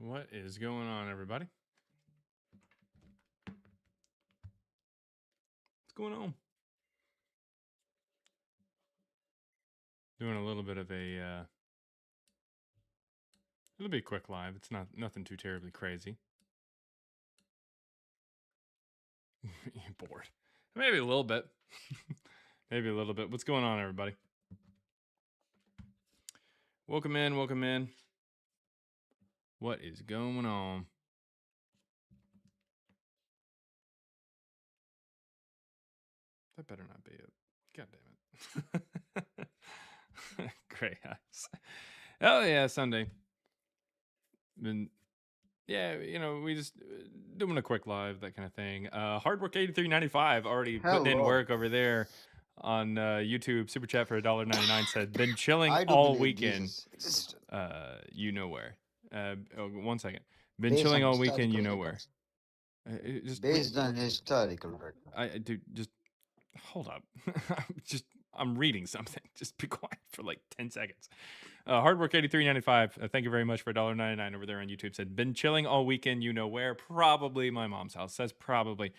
What is going on, everybody? What's going on? Doing a little bit of a it'll be a quick live. It's nothing too terribly crazy. You're bored. Maybe a little bit. Maybe a little bit. What's going on, everybody? Welcome in, welcome in. What is going on? That better not be it. God damn it. Great eyes. Oh yeah, Sunday. Been we just doing a quick live, that kind of thing. Hardwork 83.95 already putting in Hello. work over there on YouTube. Super chat for $1.99 said, been chilling I do all believe weekend. Jesus existed. You know where. 1 second. Been Based chilling on all weekend, you historical know where. records. Just Based on historical records. dude, just hold up. I'm reading something. Just be quiet for like 10 seconds. Hardwork 83.95. Thank you very much for $1.99 over there on YouTube. Said, been chilling all weekend. You know where? Probably my mom's house. Says probably.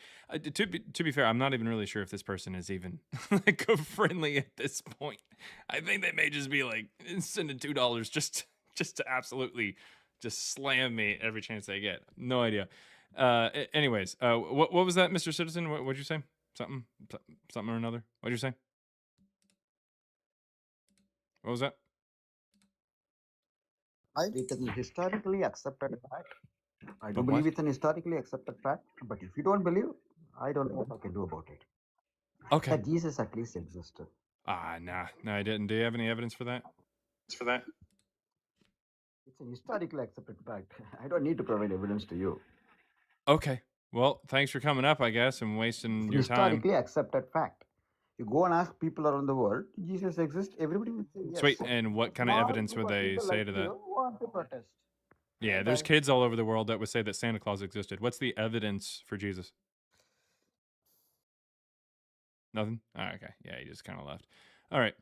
To be fair, I'm not even really sure if this person is even like friendly at this point. I think they may just be like sending $2 just to absolutely just slam me every chance they get. No idea. Anyways, what was that, Mr. Citizen? What'd you say? Something or another? What'd you say? What was that? It is an historically accepted fact. I do But believe what? it's an historically accepted fact. But if you don't believe, I don't know what I can do about it. Okay. That Jesus at least existed. Nah, I didn't. Do you have any evidence for that? It's an historically accepted fact. I don't need to provide evidence to you. Okay. Well, thanks for coming up, I guess, and wasting It's an your time. historically accepted fact. You go and ask people around the world, Jesus exists, everybody will say yes. Sweet. And what kind of Small evidence group would of they people say like to you that? want to protest. Yeah, Bye there's bye. kids all over the world that would say that Santa Claus existed. What's the evidence for Jesus? Nothing? All right, okay. Yeah, he just kind of left. All right.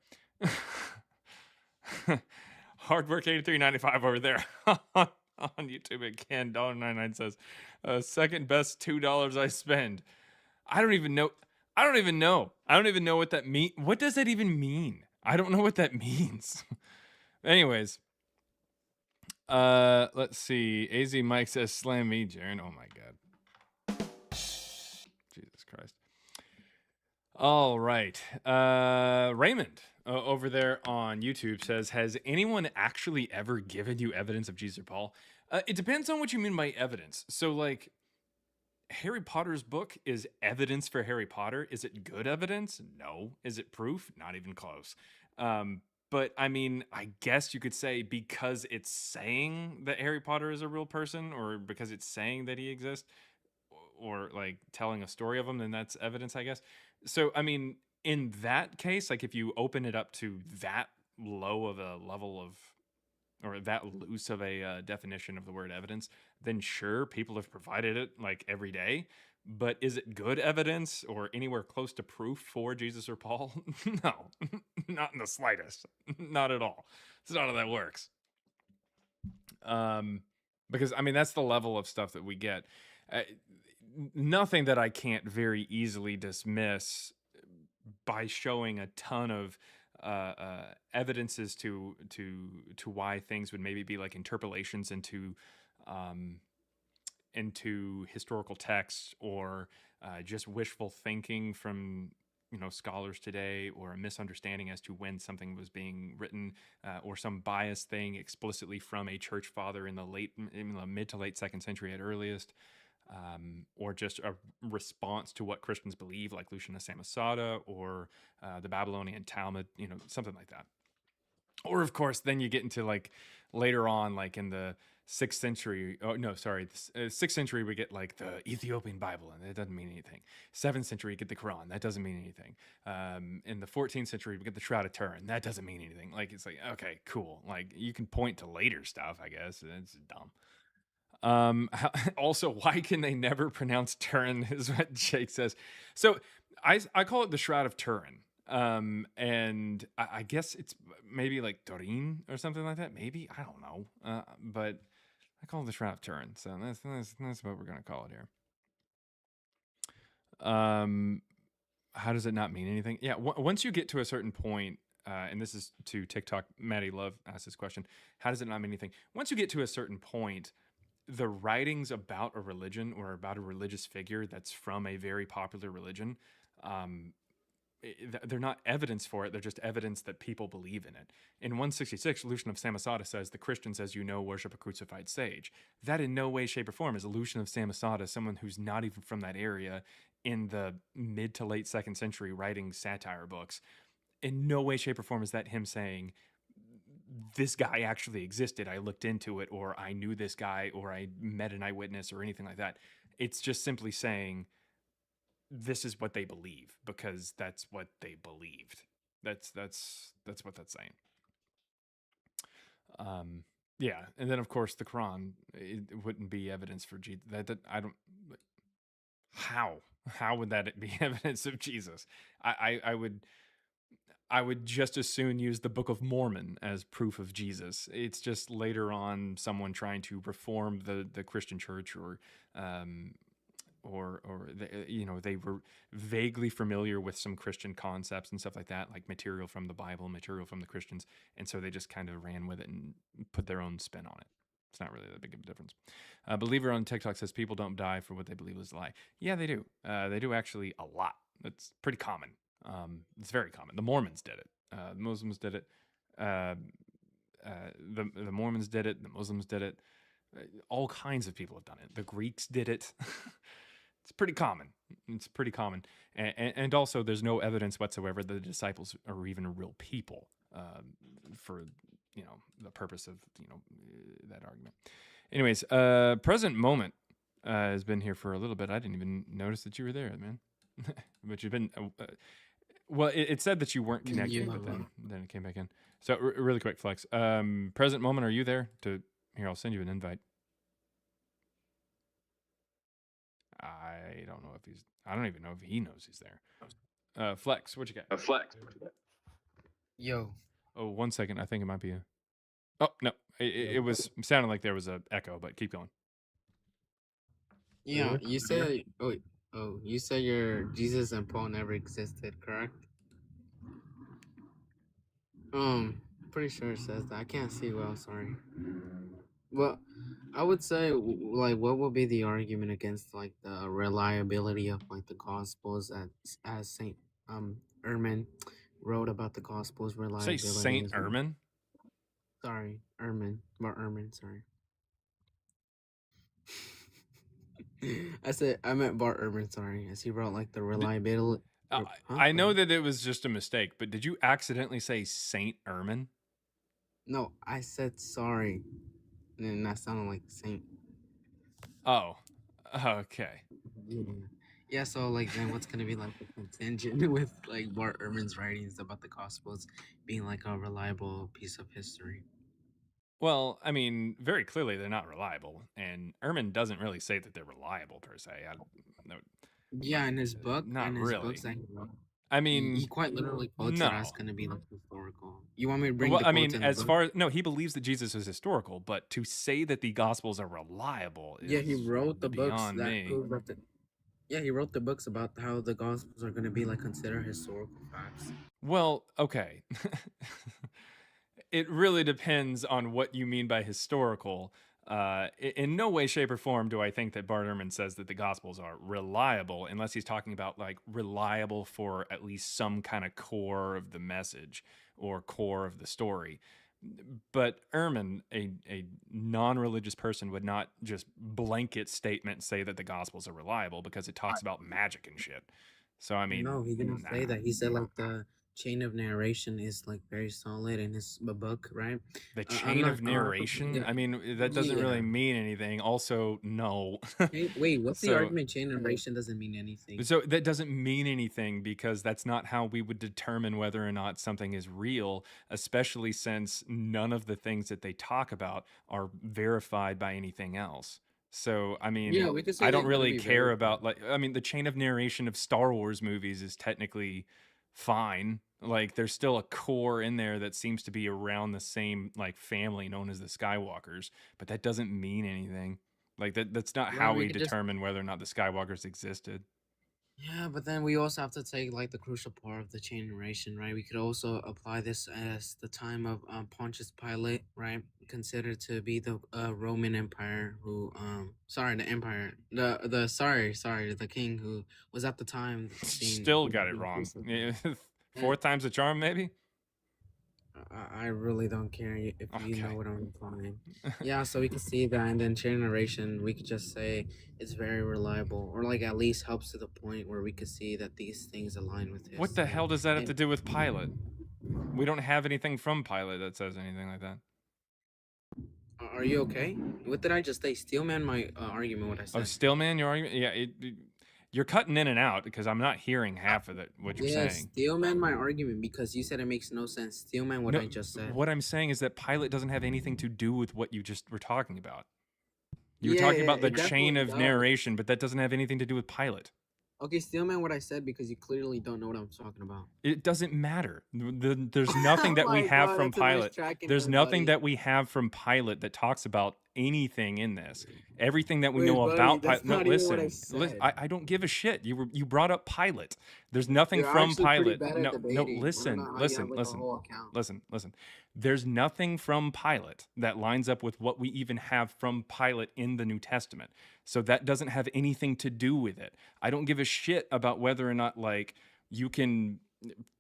Hard work 83.95 over there on YouTube again. $1.99 says, second best $2 I spend. I don't even know. I don't even know what that mean. What does that even mean? I don't know what that means. Anyways, let's see. AZ Mike says, slam me, Jaren. Oh my god. Jesus Christ. All right. Raymond over there on YouTube says, has anyone actually ever given you evidence of Jesus or Paul? It depends on what you mean by evidence. So, like, Harry Potter's book is evidence for Harry Potter. Is it good evidence? No. Is it proof? Not even close. But I mean, I guess you could say because it's saying that Harry Potter is a real person, or because it's saying that he exists, or like telling a story of him, then that's evidence, I guess. So, I mean, in that case, like if you open it up to that low of a level of, or that loose of a definition of the word evidence, then sure, people have provided it like every day. But is it good evidence or anywhere close to proof for Jesus or Paul? No, not in the slightest. Not at all. It's not how that works. Because I mean, that's the level of stuff that we get. Uh, Nothing that I can't very easily dismiss by showing a ton of evidences to why things would maybe be like interpolations um, into historical texts, or just wishful thinking from scholars today, or a misunderstanding as to when something was being written, or some biased thing explicitly from a church father in the mid to late second century at earliest. Or just a response to what Christians believe, like Lucian of Samosata, or the Babylonian Talmud, something like that. Or of course, then you get into like later on, like in the 6th century. Oh no, sorry, the 6th century we get like the Ethiopian Bible, and that doesn't mean anything. 7th century you get the Quran, that doesn't mean anything. In the 14th century we get the Shroud of Turin, that doesn't mean anything. Like it's like, okay, cool. Like you can point to later stuff, I guess. It's dumb. Also, why can they never pronounce Turin? Is what Jake says. So I call it the Shroud of Turin. And I guess it's maybe like Turin or something like that. Maybe, I don't know. But I call it the Shroud of Turin. So that's what we're gonna call it here. How does it not mean anything? Yeah, once you get to a certain point, and this is to TikTok, Maddie Love asked this question: how does it not mean anything? Once you get to a certain point, the writings about a religion or about a religious figure that's from a very popular religion, they're not evidence for it. They're just evidence that people believe in it. In 166, Lucian of Samosata says, the Christians, as you know, worship a crucified sage. That in no way, shape, or form is a Lucian of Samosata, someone who's not even from that area, in the mid to late 2nd century writing satire books. In no way, shape, or form is that him saying, this guy actually existed, I looked into it, or I knew this guy, or I met an eyewitness, or anything like that. It's just simply saying, this is what they believe because that's what they believed. That's what that's saying. Yeah, and then of course the Quran, it wouldn't be evidence for Jesus. That I don't. How would that be evidence of Jesus? I would just as soon use the Book of Mormon as proof of Jesus. It's just later on someone trying to reform the Christian church, or they were vaguely familiar with some Christian concepts and stuff like that, like material from the Bible, material from the Christians, and so they just kind of ran with it and put their own spin on it. It's not really that big of a difference. Believer on TikTok says people don't die for what they believe is a lie. Yeah, they do. They do actually a lot. That's pretty common. It's very common. The Mormons did it. The Muslims did it. The Mormons did it. The Muslims did it. All kinds of people have done it. The Greeks did it. It's pretty common. It's pretty common. And also, there's no evidence whatsoever that the disciples are even real people, for the purpose of that argument. Anyways, present moment has been here for a little bit. I didn't even notice that you were there, man. But you've been. Well, it said that you weren't connected, but then it came back in. So really quick, Flex. Present moment, are you there? Here, I'll send you an invite. I don't know if he's. I don't even know if he knows he's there. Flex, what you got? Yo. Oh, 1 second. I think it might be a. Oh no, it was sounding like there was a echo, but keep going. Yeah, you said. You said your Jesus and Paul never existed, correct? Pretty sure it says that. I can't see well. Sorry. Well, I would say, like, what would be the argument against like the reliability of like the Gospels, as Saint Erman wrote about the Gospels Say reliability? Saint Erman. Sorry, Erman. Bart Ehrman. Sorry. I meant Bart Ehrman. Sorry, as he wrote like the reliability. I know that it was just a mistake, but did you accidentally say Saint Erman? No, I said sorry, and that sounded like Saint. Oh, okay. Yeah, so like then what's gonna be like the contingent with like Bart Ehrman's writings about the Gospels being like a reliable piece of history? Well, I mean, very clearly they're not reliable, and Ehrman doesn't really say that they're reliable per se. Yeah, in his book, not really. Books that he wrote, I mean, he quite literally quotes no. it as going to be like historical. You want me to bring well, the I quotes mean, in as the book? far as no, he believes that Jesus is historical, but to say that the Gospels are reliable is he wrote the books beyond that me. prove that. Yeah, he wrote the books about how the Gospels are going to be like considered historical facts. Well, okay. It really depends on what you mean by historical. In no way, shape, or form do I think that Bart Ehrman says that the Gospels are reliable, unless he's talking about like reliable for at least some kind of core of the message or core of the story. But Ehrman, a non-religious person, would not just blanket statement say that the Gospels are reliable because it talks about magic and shit. So I mean, no, he didn't say that. He said like the chain of narration is like very solid in his book, right? The chain of narration. I mean, that doesn't really mean anything. Also, no. Wait, what's the argument? Chain of narration doesn't mean anything. So that doesn't mean anything because that's not how we would determine whether or not something is real, especially since none of the things that they talk about are verified by anything else. So, I mean, I don't really care about the chain of narration of Star Wars movies is technically fine. Like there's still a core in there that seems to be around the same like family known as the Skywalkers, but that doesn't mean anything. Like that's not Right, how we we could just determine whether or not the Skywalkers existed. yeah, but then we also have to take like the crucial part of the chain narration, right? We could also apply this as the time of Pontius Pilate, right? Considered to be the Roman Empire, who sorry, the empire, the king who was at the time being Still got it wrong. crucified. And Fourth time's a charm, maybe. I really don't care if you know Okay. what I'm implying. Yeah, so we can see that, and then chain narration, we could just say it's very reliable, or like at least helps to the point where we could see that these things align with What the history. hell does that have And to do with Pilate? We don't have anything from Pilate that says anything like that. are you okay? What did I just say? Steelman my argument. What I Oh, said. Stillman, your argument? Yeah, you're cutting in and out because I'm not hearing half of it. What you're Yeah, saying? Steelman my argument because you said it makes no sense. Steelman what No, I just said. what I'm saying is that Pilate doesn't have anything to do with what you just were talking about. You were Yeah, talking yeah, about the it chain definitely of does. narration, but that doesn't have anything to do with Pilate. Okay, Steelman what I said because you clearly don't know what I'm talking about. It doesn't matter. There's nothing Oh that we my have god, from that's a nice Pilate. track in There's there, nothing buddy. that we have from Pilate that talks about anything in this. Everything that we Wait, know buddy, about that's Pilate. No, not even what I listen. said. I don't give a shit. You brought up Pilate. There's nothing You're from actually pretty Pilate. bad at No, debating. I don't listen, know how you have listen, like a listen, whole account. listen. There's nothing from Pilate that lines up with what we even have from Pilate in the New Testament. So that doesn't have anything to do with it. I don't give a shit about whether or not like you can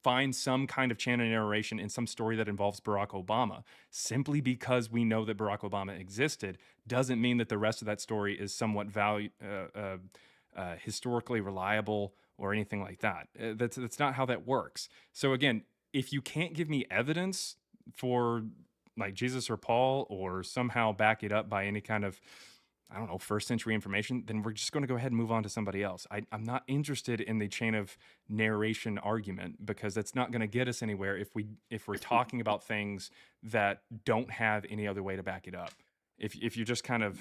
find some kind of chain of narration in some story that involves Barack Obama. Simply because we know that Barack Obama existed doesn't mean that the rest of that story is somewhat historically reliable or anything like that. That's not how that works. So again, if you can't give me evidence for like Jesus or Paul or somehow back it up by any kind of I don't know, first century information, then we're just going to go ahead and move on to somebody else. I'm not interested in the chain of narration argument because that's not going to get us anywhere if we're talking about things that don't have any other way to back it up. If you're just kind of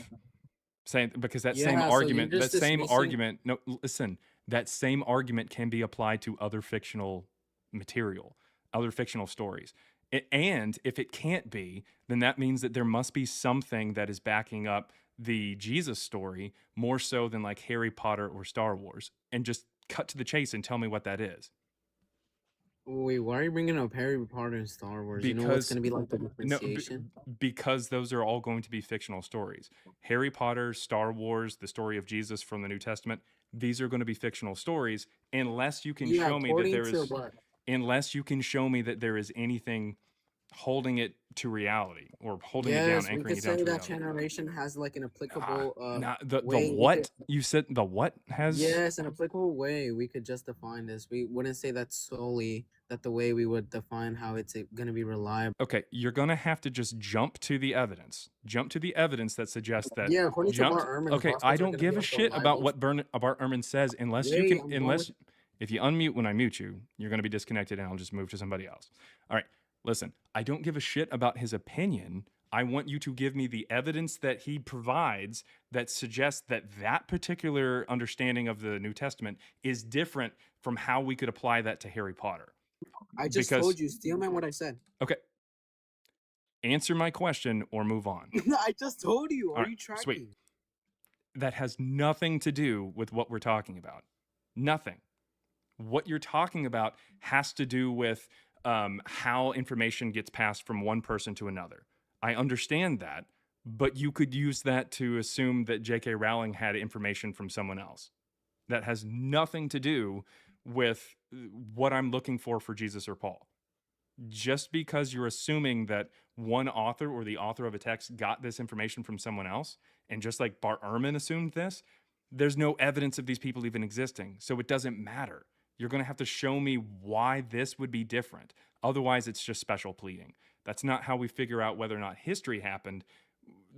saying because Yeah, so you're just that same dismissing. argument, no, listen, that same argument can be applied to other fictional material, other fictional stories. And if it can't be, then that means that there must be something that is backing up the Jesus story more so than like Harry Potter or Star Wars. And just cut to the chase and tell me what that is. Wait, why are you bringing up Harry Potter and Star Wars? You know what's Because gonna be like the no, differentiation? because those are all going to be fictional stories. Harry Potter, Star Wars, the story of Jesus from the New Testament, these are going to be fictional stories unless you can Yeah, show me that according there to is what? unless you can show me that there is anything holding it to reality or holding it down, Yes, we anchoring could it down say to that reality. generation has like an Ah, applicable not the way. We could what you said. The what has yes, an applicable way we could just define this. We wouldn't say that solely that the way we would define how it's gonna be reliable. okay. You're gonna have to just jump to the evidence. Jump to the evidence that suggests that. Yeah, according to Bart Jumped. Ehrman, the Okay, I Gospels are don't gonna be give a like shit about reliable. what Bart Ehrman says unless you Wait, can I'm going with unless if you unmute when I mute you, you're gonna be disconnected and I'll just move to somebody else. All right. Listen, I don't give a shit about his opinion. I want you to give me the evidence that he provides that suggests that that particular understanding of the New Testament is different from how we could apply that to Harry Potter. I just Because, told you, Steelman, what I said. okay, answer my question or move on. I just told you. All Are right, you tracking? sweet. That has nothing to do with what we're talking about. Nothing. What you're talking about has to do with how information gets passed from one person to another. I understand that, but you could use that to assume that J.K. Rowling had information from someone else. That has nothing to do with what I'm looking for Jesus or Paul. Just because you're assuming that one author or the author of a text got this information from someone else, and just like Bart Ehrman assumed this, there's no evidence of these people even existing. So it doesn't matter. You're going to have to show me why this would be different. Otherwise, it's just special pleading. That's not how we figure out whether or not history happened.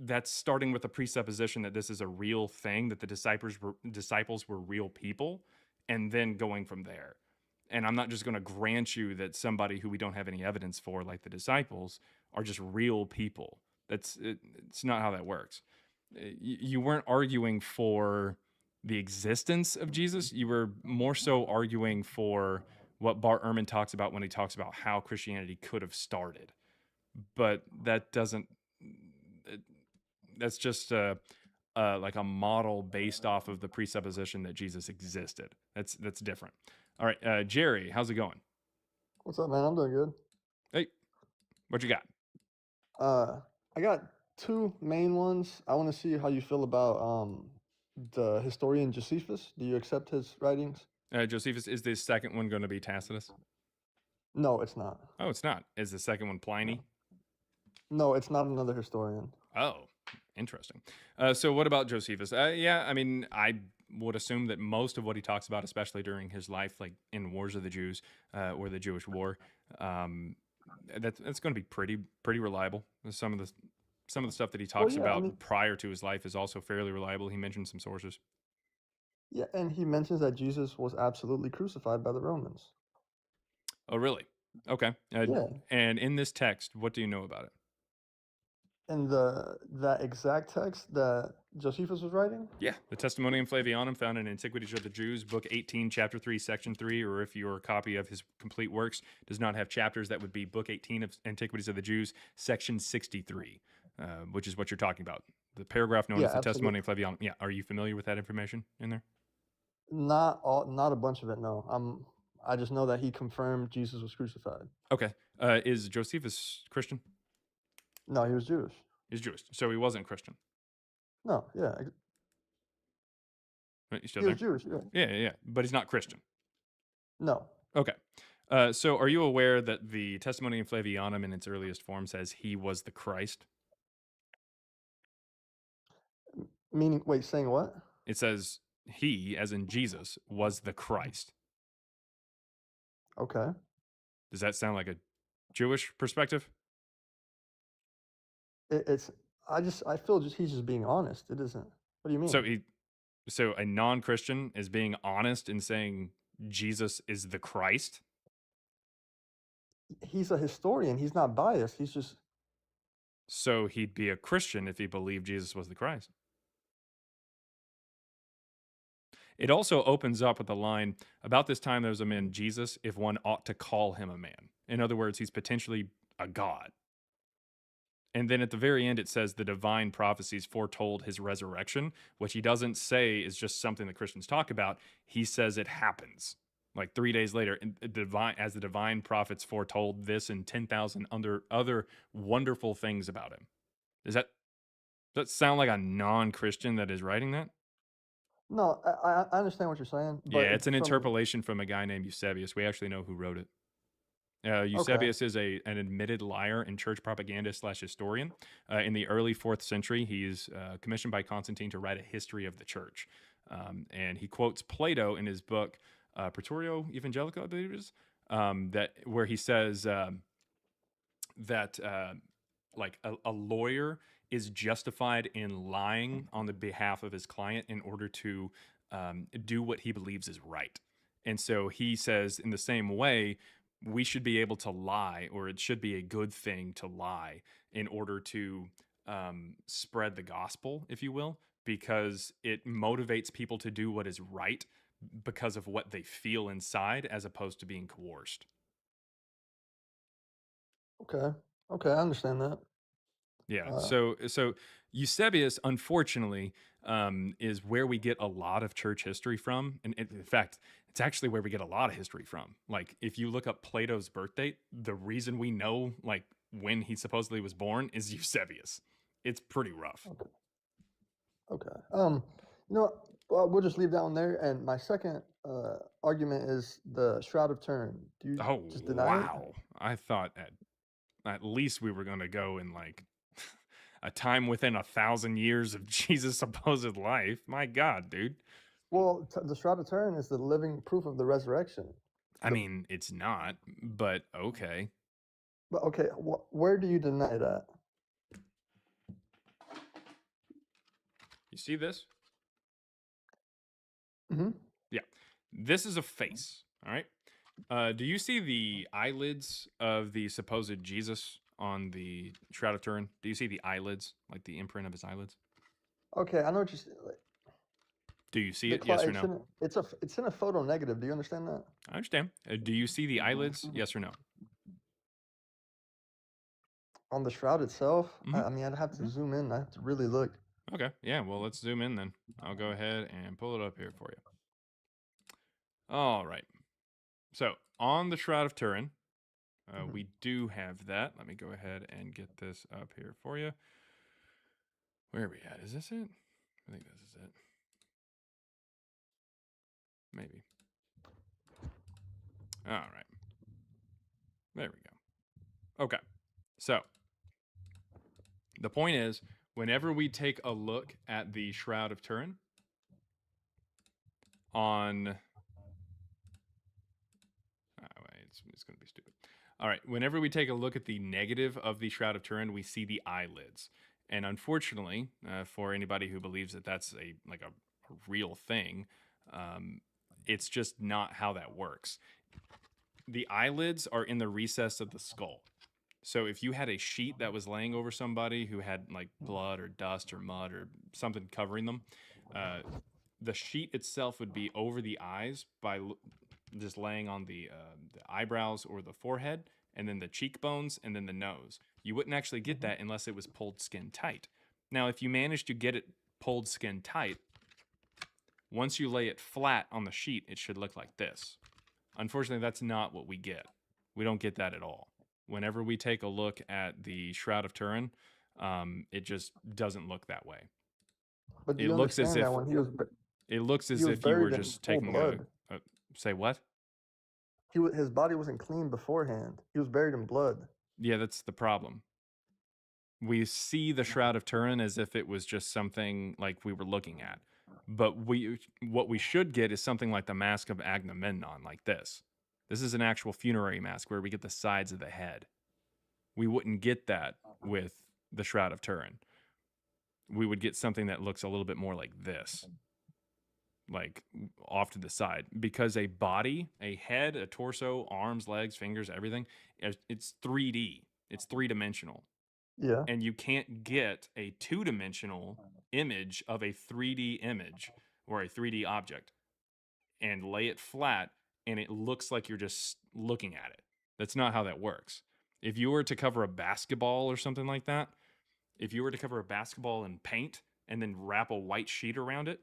That's starting with the presupposition that this is a real thing, that the disciples were real people, and then going from there. And I'm not just going to grant you that somebody who we don't have any evidence for, like the disciples, are just real people. It's not how that works. You weren't arguing for the existence of Jesus. You were more so arguing for what Bart Ehrman talks about when he talks about how Christianity could have started. But that doesn't. That's just like a model based off of the presupposition that Jesus existed. That's different. All right, Jerry, how's it going? What's up, man? I'm doing good. Hey, what you got? I got two main ones. I want to see how you feel about the historian Josephus. Do you accept his writings? Josephus, is the second one going to be Tacitus? No, it's not. Oh, it's not. Is the second one Pliny? No, it's not another historian. Oh, interesting. So what about Josephus? Yeah, I mean, I would assume that most of what he talks about, especially during his life, like in Wars of the Jews or the Jewish War, that's going to be pretty reliable. Some of the stuff that he Well, talks yeah, I about mean, prior to his life is also fairly reliable. He mentioned some sources. yeah, and he mentions that Jesus was absolutely crucified by the Romans. Oh, really? Okay. Yeah, And in this text, what do you know about it? and that exact text that Josephus was writing. Yeah, the Testimonium Flavianum found in Antiquities of the Jews, Book 18, Chapter 3, Section 3, or if your copy of his complete works does not have chapters, that would be Book 18 of Antiquities of the Jews, Section 63, which is what you're talking about. The paragraph known Yeah, as the absolutely. Testimonium Flavianum. Yeah, are you familiar with that information in there? Not a bunch of it. No, I just know that he confirmed Jesus was crucified. Okay. Is Josephus Christian? No, he was Jewish. He's Jewish, so he wasn't Christian. No, yeah, Right, you still he was there? Jewish. Yeah. Yeah, but he's not Christian. No. Okay. So are you aware that the Testimonium Flavianum in its earliest form says he was the Christ? Meaning, wait, saying what? It says he, as in Jesus, was the Christ. Okay. Does that sound like a Jewish perspective? It's I feel he's just being honest. It isn't. What do you mean? So a non-Christian is being honest in saying Jesus is the Christ? He's a historian. He's not biased. He's just So he'd be a Christian if he believed Jesus was the Christ. It also opens up with the line, about this time there was a man, Jesus, if one ought to call him a man. In other words, he's potentially a god. And then at the very end, it says the divine prophecies foretold his resurrection, which he doesn't say is just something that Christians talk about. He says it happens. Like 3 days later, as the divine prophets foretold this and 10,000 other wonderful things about him. Does that sound like a non-Christian that is writing that? no. I understand what you're saying, Yeah, but it's an from interpolation from a guy named Eusebius. We actually know who wrote it. okay, Eusebius is an admitted liar and church propagandist / historian. In the early 4th century, he's commissioned by Constantine to write a history of the church. And he quotes Plato in his book, Praetorio Evangelica, I believe it is, where he says that like a lawyer is justified in lying on the behalf of his client in order to do what he believes is right. And so he says, in the same way, we should be able to lie, or it should be a good thing to lie in order to spread the gospel, if you will, because it motivates people to do what is right because of what they feel inside as opposed to being coerced. okay, okay. I understand that. Yeah. Uh, So Eusebius, unfortunately, is where we get a lot of church history from, and in fact, it's actually where we get a lot of history from. Like, if you look up Plato's birth date, the reason we know like when he supposedly was born is Eusebius. It's pretty rough. okay, okay. You know, well, we'll just leave that one there. And my second argument is the Shroud of Turin. Do you Oh just deny it? wow! I thought at least we were going to go in like a time within 1,000 years of Jesus' supposed life. My God, dude. Well, the Shroud of Turin is the living proof of the resurrection. I The mean, it's not, but okay. But okay, where do you deny that? You see this? Mm-hmm. Yeah. This is a face. All right. Do you see the eyelids of the supposed Jesus on the Shroud of Turin? Do you see the eyelids, like the imprint of his eyelids? Okay, I know what you. Do you see The it? Yes or it's no? in a photo negative. Do you understand that? I understand. Do you see the eyelids? Yes or no? On the shroud itself, Mhm. I mean, I'd have to zoom in. I have to really look. Okay. Yeah. Well, let's zoom in then. I'll go ahead and pull it up here for you. All right. So on the Shroud of Turin, we do have that. Let me go ahead and get this up here for you. Where are we at? Is this it? I think this is it. Maybe. All right. There we go. Okay. So the point is, whenever we take a look at the Shroud of Turin on... it's going to be stupid. All right. Whenever we take a look at the negative of the Shroud of Turin, we see the eyelids. And unfortunately, for anybody who believes that that's a real thing, it's just not how that works. The eyelids are in the recess of the skull. So if you had a sheet that was laying over somebody who had like blood or dust or mud or something covering them, the sheet itself would be over the eyes by just laying on the eyebrows or the forehead, and then the cheekbones, and then the nose. You wouldn't actually get that unless it was pulled skin tight. Now, if you manage to get it pulled skin tight, once you lay it flat on the sheet, it should look like this. Unfortunately, that's not what we get. We don't get that at all. Whenever we take a look at the Shroud of Turin, it just doesn't look that way. But do It you looks as understand if that when it looks as he was if you were buried in just full taking blood, say what? his body wasn't clean beforehand. He was buried in blood. Yeah, that's the problem. We see the Shroud of Turin as if it was just something like we were looking at. But what we should get is something like the Mask of Agamemnon, like this. This is an actual funerary mask where we get the sides of the head. We wouldn't get that with the Shroud of Turin. We would get something that looks a little bit more like this, like off to the side, because a body, a head, a torso, arms, legs, fingers, everything, it's 3D. It's three-dimensional. Yeah. And you can't get a two-dimensional image of a 3D image or a 3D object and lay it flat and it looks like you're just looking at it. That's not how that works. If you were to cover a basketball or something like that, if you were to cover a basketball in paint and then wrap a white sheet around it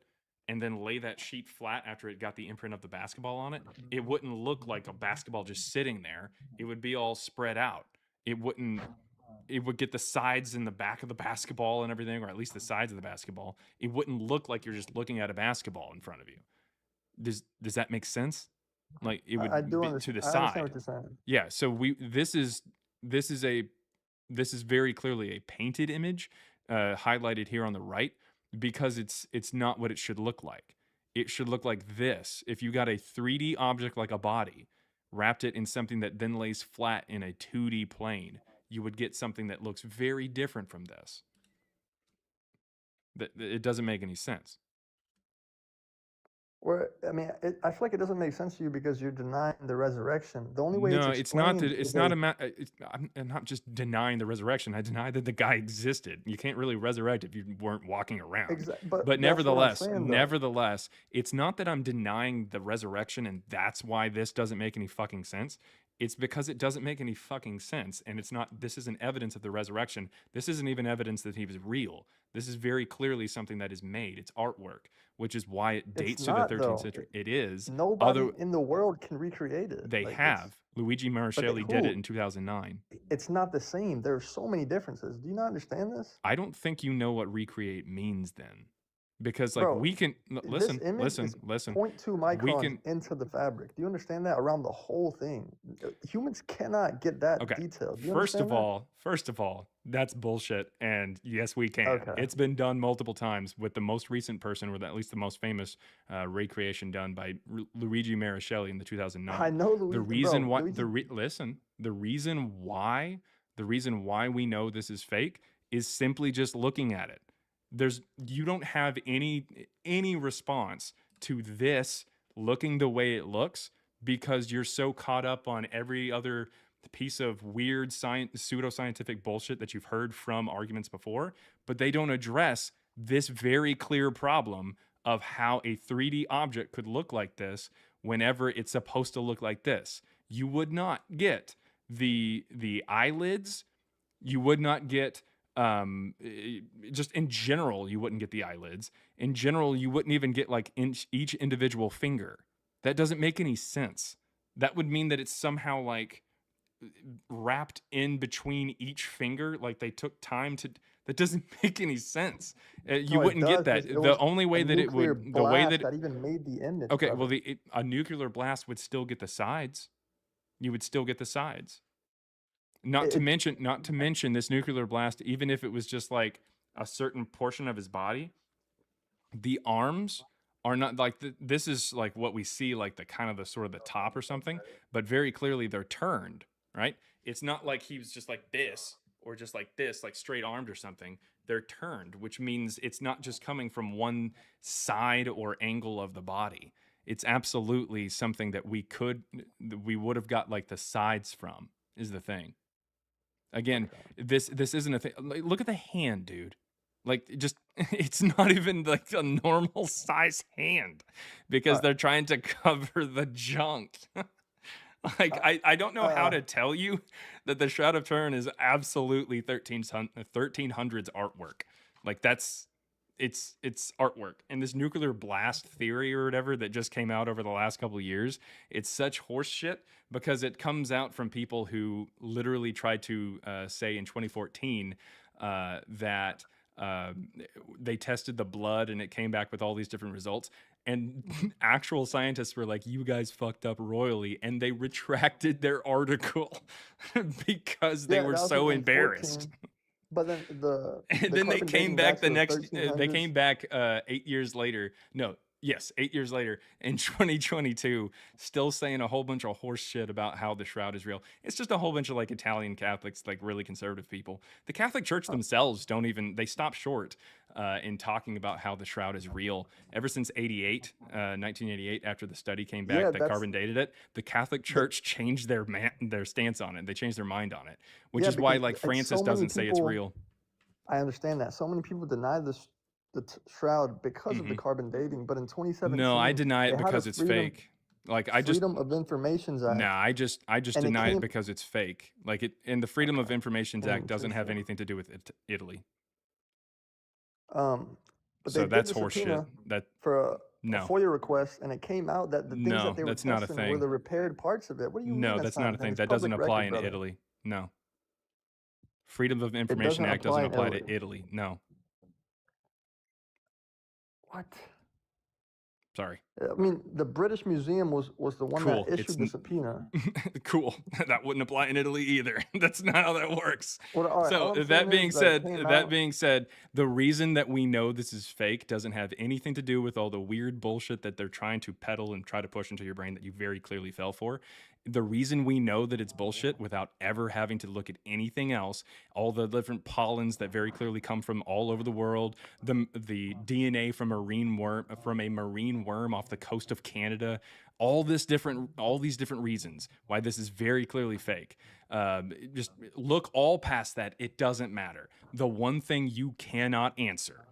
and then lay that sheet flat after it got the imprint of the basketball on it, it wouldn't look like a basketball just sitting there. It would be all spread out. It would get the sides and the back of the basketball and everything, or at least the sides of the basketball. It wouldn't look like you're just looking at a basketball in front of you. Does that make sense? Like it would I do be to understand. the I understand side. what you're saying. Yeah. So this is very clearly a painted image, highlighted here on the right, because it's not what it should look like. It should look like this. If you got a 3D object like a body, wrapped it in something that then lays flat in a 2D plane, you would get something that looks very different from this. It doesn't make any sense. Where I mean, I feel like it doesn't make sense to you because you're denying the resurrection. The only way No, it's it's not explained that. It's is not a I'm not just denying the resurrection. I deny that the guy existed. You can't really resurrect if you weren't walking around. but But that's what I'm nevertheless, saying though. it's not that I'm denying the resurrection, and that's why this doesn't make any fucking sense. It's because it doesn't make any fucking sense, and it's not. This isn't evidence of the resurrection. This isn't even evidence that he was real. This is very clearly something that is made. It's artwork, which is why it It's dates to the not 13th though. century. It is. Nobody in the world can recreate it. They Like it's have. Luigi Marcelli did it in 2009. It's not the same. There are so many differences. Do you not understand this? I don't think you know what recreate means then. Because like Bro, we can this image is listen. 0.2 We microns can into the fabric. Do you understand that? Around the whole thing. Humans cannot get that okay. detailed. Do you First understand of all, that's bullshit. And yes, we can. Okay. It's been done multiple times with the most recent person, or at least the most famous recreation done by Luigi Marcelli in the 2009. I know Luigi. The reason bro, why Luigi, the reason why we know this is fake is simply just looking at it. You don't have any response to this looking the way it looks because you're so caught up on every other piece of weird pseudoscientific bullshit that you've heard from arguments before, but they don't address this very clear problem of how a 3D object could look like this whenever it's supposed to look like this. You would not get the eyelids. You would not get just in general, you wouldn't get the eyelids. In general, you wouldn't even get like each individual finger. That doesn't make any sense. That would mean that it's somehow like wrapped in between each finger, like they took time to. That doesn't make any sense. You No, it wouldn't get does, that. because it The was only way a that it nuclear would, the way blast that, that even made the image okay, of well, it. a nuclear blast would still get the sides. You would still get the sides. Not to mention this nuclear blast, even if it was just like a certain portion of his body, the arms are not like this is like what we see, like the kind of the sort of the top or something, but very clearly they're turned, right? It's not like he was just like this or just like this, like straight armed or something. They're turned, which means it's not just coming from one side or angle of the body. It's absolutely something that we would have got like the sides from, is the thing. Again, this isn't a thing. Look at the hand, dude. Like, just it's not even like a normal size hand because they're trying to cover the junk. Like, I don't know how to tell you that the Shroud of Turin is absolutely 1300s artwork. Like, it's artwork. And this nuclear blast theory or whatever that just came out over the last couple of years, it's such horse shit because it comes out from people who literally tried to say in 2014 that they tested the blood and it came back with all these different results. And actual scientists were like, you guys fucked up royally. And they retracted their article because they were so embarrassed. But then and then they came back the next. They came back 8 years later. No, yes, 8 years later in 2022, still saying a whole bunch of horse shit about how the Shroud is real. It's just a whole bunch of like Italian Catholics, like really conservative people. The Catholic Church themselves don't even. They stop short in talking about how the Shroud is real. Ever since 1988, after the study came back that carbon dated it, the Catholic Church changed their stance on it. They changed their mind on it, which is why like Francis doesn't say it's real. I understand that. So many people deny the Shroud because of the carbon dating, but in 2017, no, I deny it because it's fake. Like Freedom of Information Act. Nah, I just deny it because it's fake. Like it, and the Freedom of Information Act doesn't have anything to do with Italy. But so that's horseshit. That for a FOIA request, and it came out that the things that they were testing were the repaired parts of it. What do you mean? No, that's not a thing. That doesn't apply in Italy. No. Freedom of Information Act doesn't apply to Italy. No. What? Sorry. I mean, the British Museum was the one that issued the subpoena. Cool. That wouldn't apply in Italy either. That's not how that works. Well, so that being said, the reason that we know this is fake doesn't have anything to do with all the weird bullshit that they're trying to peddle and try to push into your brain that you very clearly fell for. The reason we know that it's bullshit without ever having to look at anything else, all the different pollens that very clearly come from all over the world, the DNA from a marine worm off the coast of Canada, all these different reasons why this is very clearly fake. Just look all past that. It doesn't matter. The one thing you cannot answer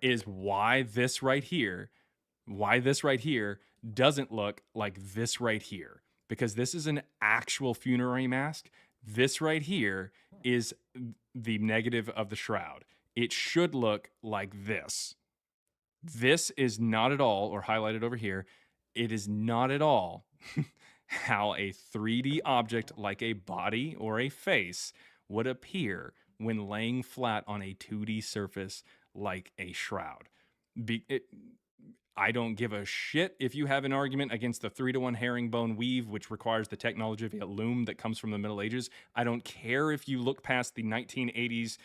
is why this right here doesn't look like this right here. Because this is an actual funerary mask. This right here is the negative of the Shroud. It should look like this. This is not at all, or highlighted over here, it is not at all how a 3D object like a body or a face would appear when laying flat on a 2D surface like a Shroud. I don't give a shit if you have an argument against the 3-to-1 herringbone weave, which requires the technology of a loom that comes from the Middle Ages. I don't care if you look past the 1980s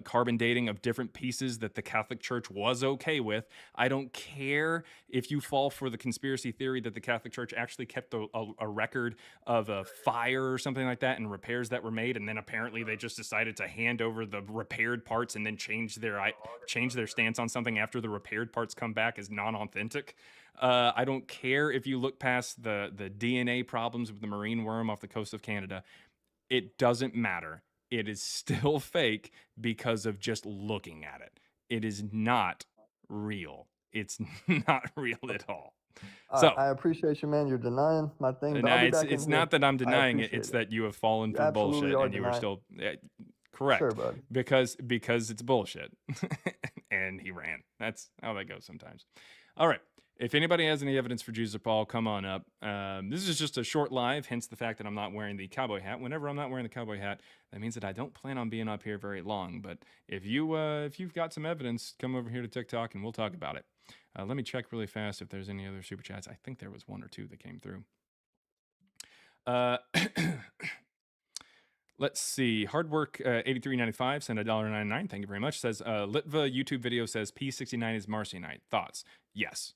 carbon dating of different pieces that the Catholic Church was okay with. I don't care if you fall for the conspiracy theory that the Catholic Church actually kept a record of a fire or something like that and repairs that were made, and then apparently they just decided to hand over the repaired parts and then change their stance on something after the repaired parts come back as non-authentic. I don't care if you look past the DNA problems with the marine worm off the coast of Canada. It doesn't matter. It is still fake because of just looking at it. It is not real. it's not real at all. All So right, I appreciate you, man. You're denying my thing, but I'll now be back in it's here. not that I'm I denying it; appreciate it's it. that you have fallen You for absolutely bullshit, are and you are denying. still Sure, correct bud. because it's bullshit, and he ran. That's how that goes sometimes. All right. If anybody has any evidence for Jesus or Paul, come on up. This is just a short live, hence the fact that I'm not wearing the cowboy hat. Whenever I'm not wearing the cowboy hat, that means that I don't plan on being up here very long. But if you've got some evidence, come over here to TikTok and we'll talk about it. Let me check really fast if there's any other super chats. I think there was one or two that came through. Let's see. Hard work 83.95 sent $1.99. Thank you very much. Says Litva YouTube video says P69 is Marcionite. Thoughts? Yes.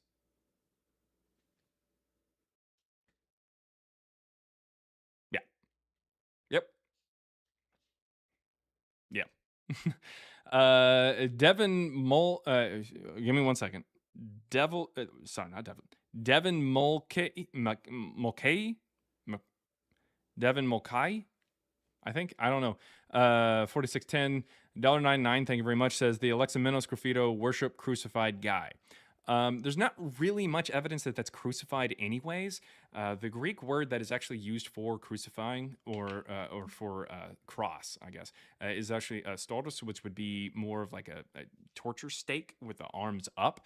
Yeah. Yep. Yeah. Devin Mol. Give me 1 second. Sorry, not Devin. Devin Mulcahy. Devin Mulcahy. I think. I don't know. 4610 $1.99. Thank you very much. Says the Alexamenos Graffito worship crucified guy. There's not really much evidence that that's crucified anyways. The Greek word that is actually used for crucifying or for cross, I guess, is actually staudos, which would be more of like a torture stake with the arms up.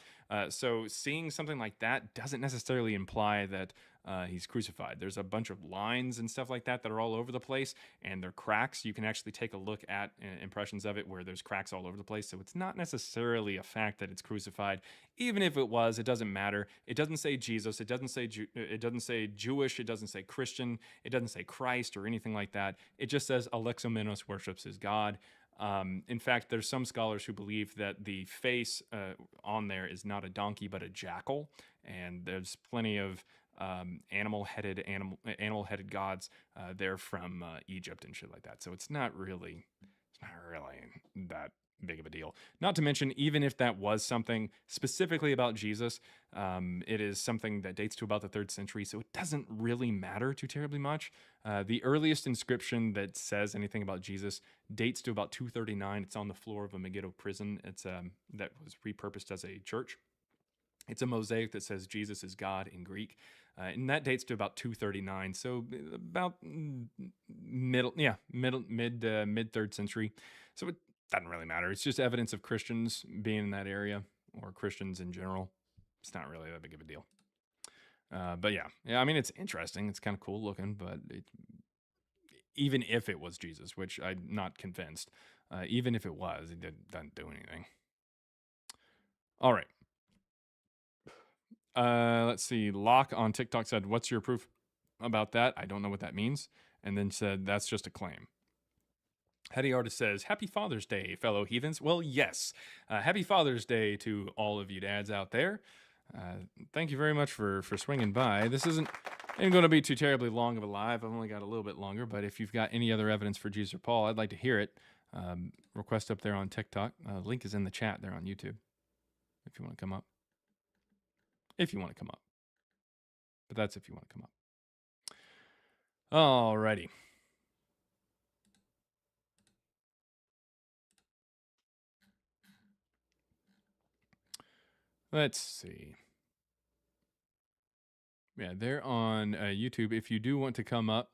So seeing something like that doesn't necessarily imply that he's crucified. There's a bunch of lines and stuff like that are all over the place, and they're cracks. You can actually take a look at impressions of it where there's cracks all over the place. So it's not necessarily a fact that it's crucified. Even if it was, it doesn't matter. It doesn't say Jesus. It doesn't say Jewish. It doesn't say Christian. It doesn't say Christ or anything like that. It just says Alexamenos worships his God. In fact, there's some scholars who believe that the face on there is not a donkey but a jackal, and there's plenty of animal-headed gods there from Egypt and shit like that. So it's not really that big of a deal. Not to mention, even if that was something specifically about Jesus, it is something that dates to about the 3rd century, so it doesn't really matter too terribly much. The earliest inscription that says anything about Jesus dates to about 239. It's on the floor of a Megiddo prison. It's that was repurposed as a church. It's a mosaic that says Jesus is God in Greek, and that dates to about 239. So about mid 3rd century. So it doesn't really matter. It's just evidence of Christians being in that area or Christians in general. It's not really that big of a deal. But yeah. I mean, it's interesting. It's kind of cool looking, but even if it was Jesus, which I'm not convinced, even if it was, it doesn't do anything. All right. Let's see. Locke on TikTok said, "What's your proof about that? I don't know what that means." And then said, "That's just a claim." Heady Artist says, "Happy Father's Day, fellow heathens." Well, yes. Happy Father's Day to all of you dads out there. Thank you very much for swinging by. This ain't going to be too terribly long of a live. I've only got a little bit longer, but if you've got any other evidence for Jesus or Paul, I'd like to hear it. Request up there on TikTok. Link is in the chat there on YouTube if you want to come up. If you want to come up. But that's if you want to come up. Alrighty. Let's see. Yeah, they're on YouTube. If you do want to come up,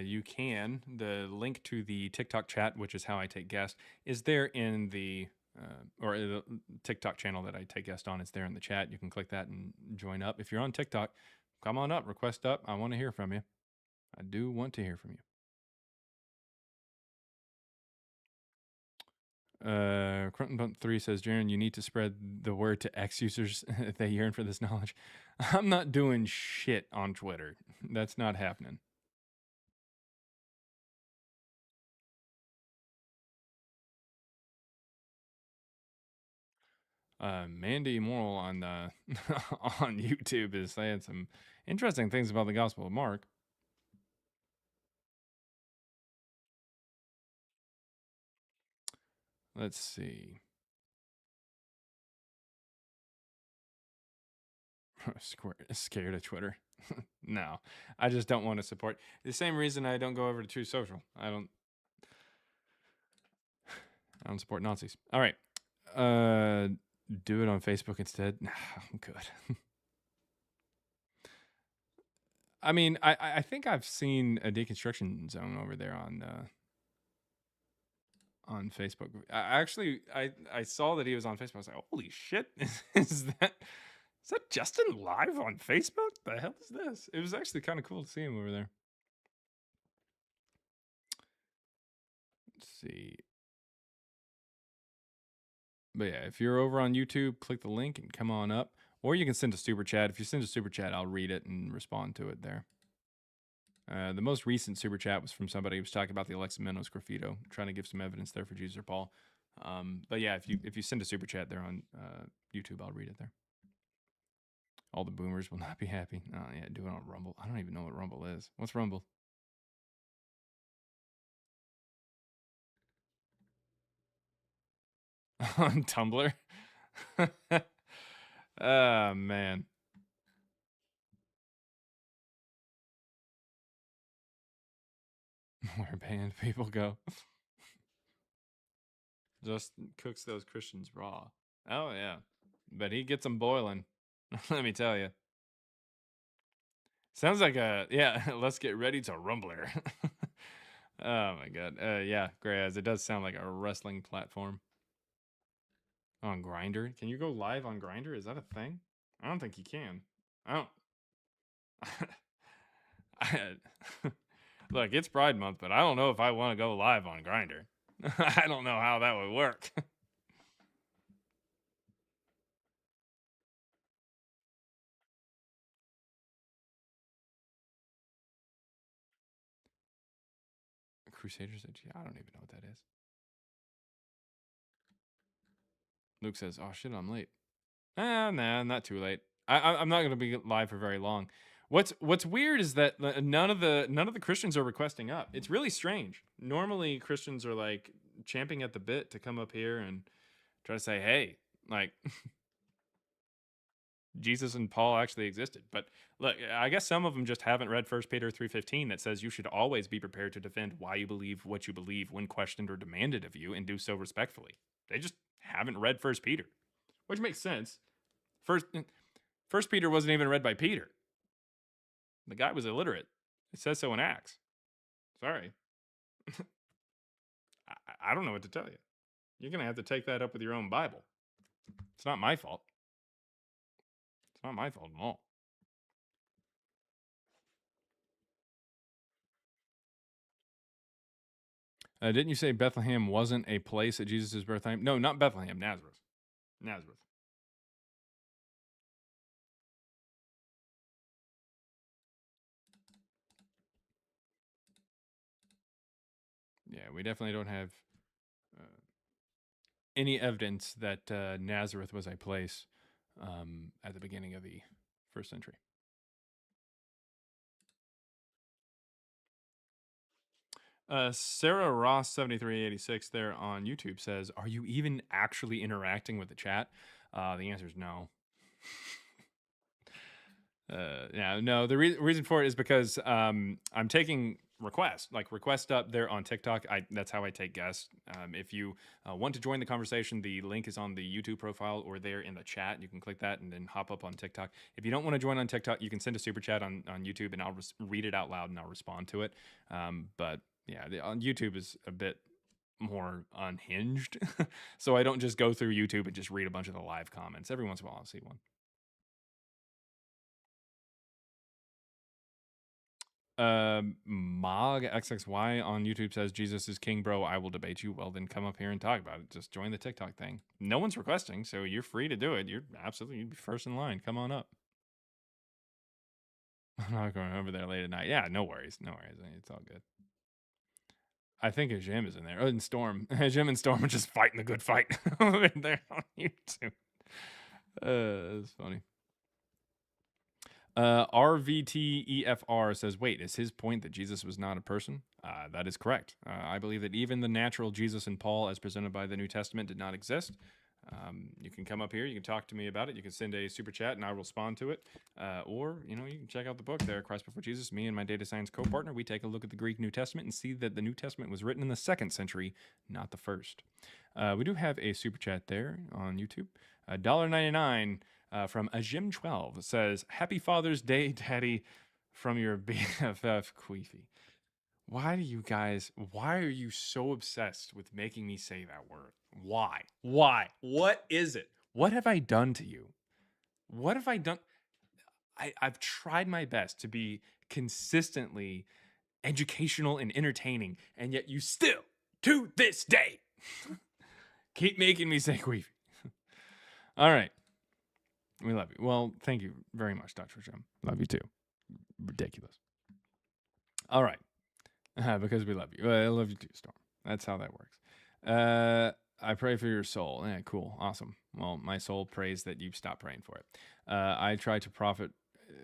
you can. The link to the TikTok chat, which is how I take guests, is there in the or the TikTok channel that I take guests on. It's there in the chat. You can click that and join up. If you're on TikTok, come on up, request up. I want to hear from you. I do want to hear from you. Crunton Bump 3 says, "Jaron, you need to spread the word to X users if they yearn for this knowledge." I'm not doing shit on Twitter. That's not happening. Mandy Moral on on YouTube is saying some interesting things about the Gospel of Mark. Let's see. Scared of Twitter. No, I just don't want to support. The same reason I don't go over to True Social. I don't support Nazis. All right. Do it on Facebook instead. Nah, I'm good. I mean, I think I've seen a deconstruction zone over there on Facebook. I saw that he was on Facebook. I was like, holy shit, is that Justin live on Facebook? The hell is this? It was actually kind of cool to see him over there. Let's see. But yeah, if you're over on YouTube, click the link and come on up. Or you can send a super chat. If you send a super chat, I'll read it and respond to it there. The most recent super chat was from somebody who was talking about the Alexamenos graffito, trying to give some evidence there for Jesus or Paul. But yeah, if you send a super chat there on YouTube, I'll read it there. All the boomers will not be happy. Oh yeah, do it on Rumble. I don't even know what Rumble is. What's Rumble? On Tumblr? Oh man. Where banned people go. Just cooks those Christians raw. Oh yeah, but he gets them boiling. Let me tell you. Sounds like yeah. Let's get ready to Rumbler. Oh my god. Yeah, Greyaz. It does sound like a wrestling platform. On Grindr, can you go live on Grindr? Is that a thing? I don't think you can. I don't. Look, it's Pride Month, but I don't know if I want to go live on Grindr. I don't know how that would work. Crusaders Edge? I don't even know what that is. Luke says, "Oh shit, I'm late." Nah, not too late. I'm not gonna be live for very long. What's weird is that none of the Christians are requesting up. It's really strange. Normally Christians are like champing at the bit to come up here and try to say, "Hey, like Jesus and Paul actually existed." But look, I guess some of them just haven't read 1 Peter 3:15 that says you should always be prepared to defend why you believe what you believe when questioned or demanded of you, and do so respectfully. They just haven't read 1 Peter, which makes sense. First Peter wasn't even read by Peter. The guy was illiterate. It says so in Acts. Sorry. I don't know what to tell you. You're going to have to take that up with your own Bible. It's not my fault. It's not my fault at all. Didn't you say Bethlehem wasn't a place at Jesus' birth time? No, not Bethlehem, Nazareth. Nazareth. Yeah, we definitely don't have any evidence that Nazareth was a place at the beginning of the first century. Sarah Ross 7386 there on YouTube says, "Are you even actually interacting with the chat?" The answer is no. Yeah, no. The reason for it is because I'm taking requests, like request up there on TikTok. That's how I take guests. If you want to join the conversation, the link is on the YouTube profile or there in the chat. You can click that and then hop up on TikTok. If you don't want to join on TikTok, you can send a super chat on YouTube and I'll read it out loud and I'll respond to it. But yeah, on YouTube is a bit more unhinged. So I don't just go through YouTube and just read a bunch of the live comments. Every once in a while I'll see one. Mog XXY on YouTube says, "Jesus is king, bro. I will debate you." Well, then come up here and talk about it. Just join the TikTok thing. No one's requesting, so you're free to do it. You'd be first in line. Come on up. I'm not going over there late at night. Yeah, no worries. No worries. It's all good. I think Jim is in there. Oh, and Storm. Jim and Storm are just fighting the good fight over there on YouTube. That's funny. RVTEFR says, "Wait, is his point that Jesus was not a person?" That is correct. I believe that even the natural Jesus and Paul as presented by the New Testament did not exist. You can come up here, you can talk to me about it, you can send a super chat and I will respond to it, or you can check out the book there, Christ Before Jesus. Me and my data science co-partner, we take a look at the Greek New Testament and see that the New Testament was written in the 2nd century, not the 1st. We do have a super chat there on YouTube. $1.99 from Ajim12 says, "Happy Father's Day, Daddy, from your BFF Queefy." Why are you so obsessed with making me say that word? Why? What is it? What have I done to you? What have I done? I've tried my best to be consistently educational and entertaining, and yet you still, to this day, keep making me say queefy. All right. We love you. Well, thank you very much, Dr. Jim. Love you too. Ridiculous. All right. Because we love you. I love you too, Storm. That's how that works. I pray for your soul. Yeah, cool. Awesome. Well, my soul prays that you stop praying for it. I try to profit.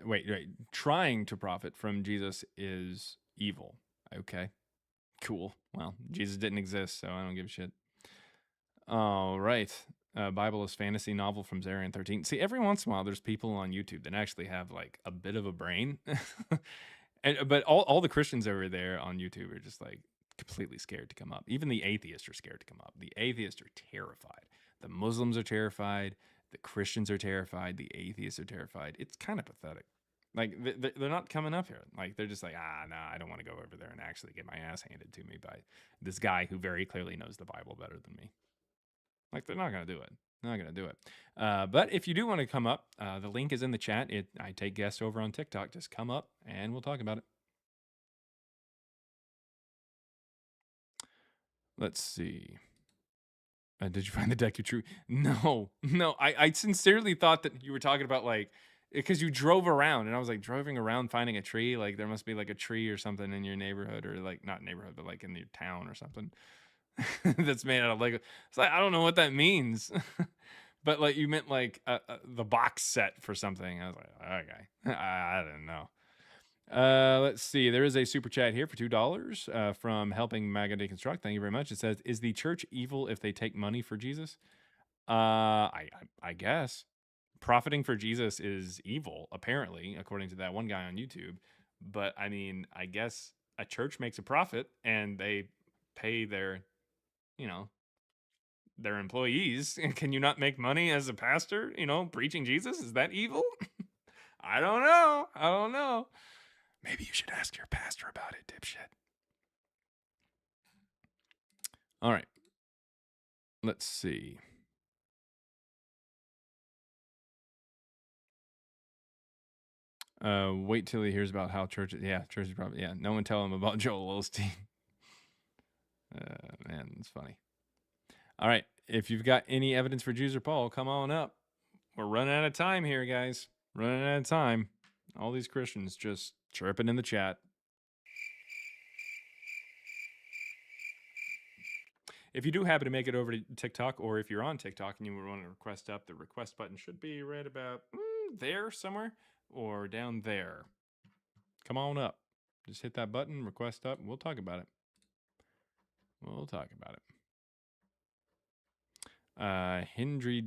Wait. Trying to profit from Jesus is evil. Okay. Cool. Well, Jesus didn't exist, so I don't give a shit. All right. Bible is fantasy novel from Zarian 13. See, every once in a while, there's people on YouTube that actually have like a bit of a brain. But all the Christians over there on YouTube are just like completely scared to come up. Even the atheists are scared to come up. The atheists are terrified. The Muslims are terrified. The Christians are terrified. The atheists are terrified. It's kind of pathetic. Like they're not coming up here. Like they're just like, no, I don't want to go over there and actually get my ass handed to me by this guy who very clearly knows the Bible better than me. Like they're not gonna do it. They're not gonna do it. But if you do want to come up, the link is in the chat. I take guests over on TikTok. Just come up and we'll talk about it. Let's see. Did you find the deck you true? No. I sincerely thought that you were talking about like because you drove around and I was like driving around finding a tree. Like there must be like a tree or something in your neighborhood or like not neighborhood, but like in your town or something that's made out of Lego. It's like I don't know what that means. But like you meant like the box set for something. I was like, okay, I didn't know. Let's see. There is a super chat here for $2 from Helping MAGA Deconstruct. Thank you very much. It says, "Is the church evil if they take money for Jesus?" I guess profiting for Jesus is evil, apparently, according to that one guy on YouTube. But I mean, I guess a church makes a profit and they pay their, you know, their employees. Can you not make money as a pastor, preaching Jesus? Is that evil? I don't know. Maybe you should ask your pastor about it, dipshit. All right. Let's see. Wait till he hears about how churches. Yeah, churches probably. Yeah, no one tell him about Joel Osteen. Man, it's funny. All right. If you've got any evidence for Jews or Paul, come on up. We're running out of time here, guys. Running out of time. All these Christians just chirping in the chat. If you do happen to make it over to TikTok, or if you're on TikTok and you want to request up, the request button should be right about there somewhere or down there. Come on up. Just hit that button, request up. We'll talk about it. Henry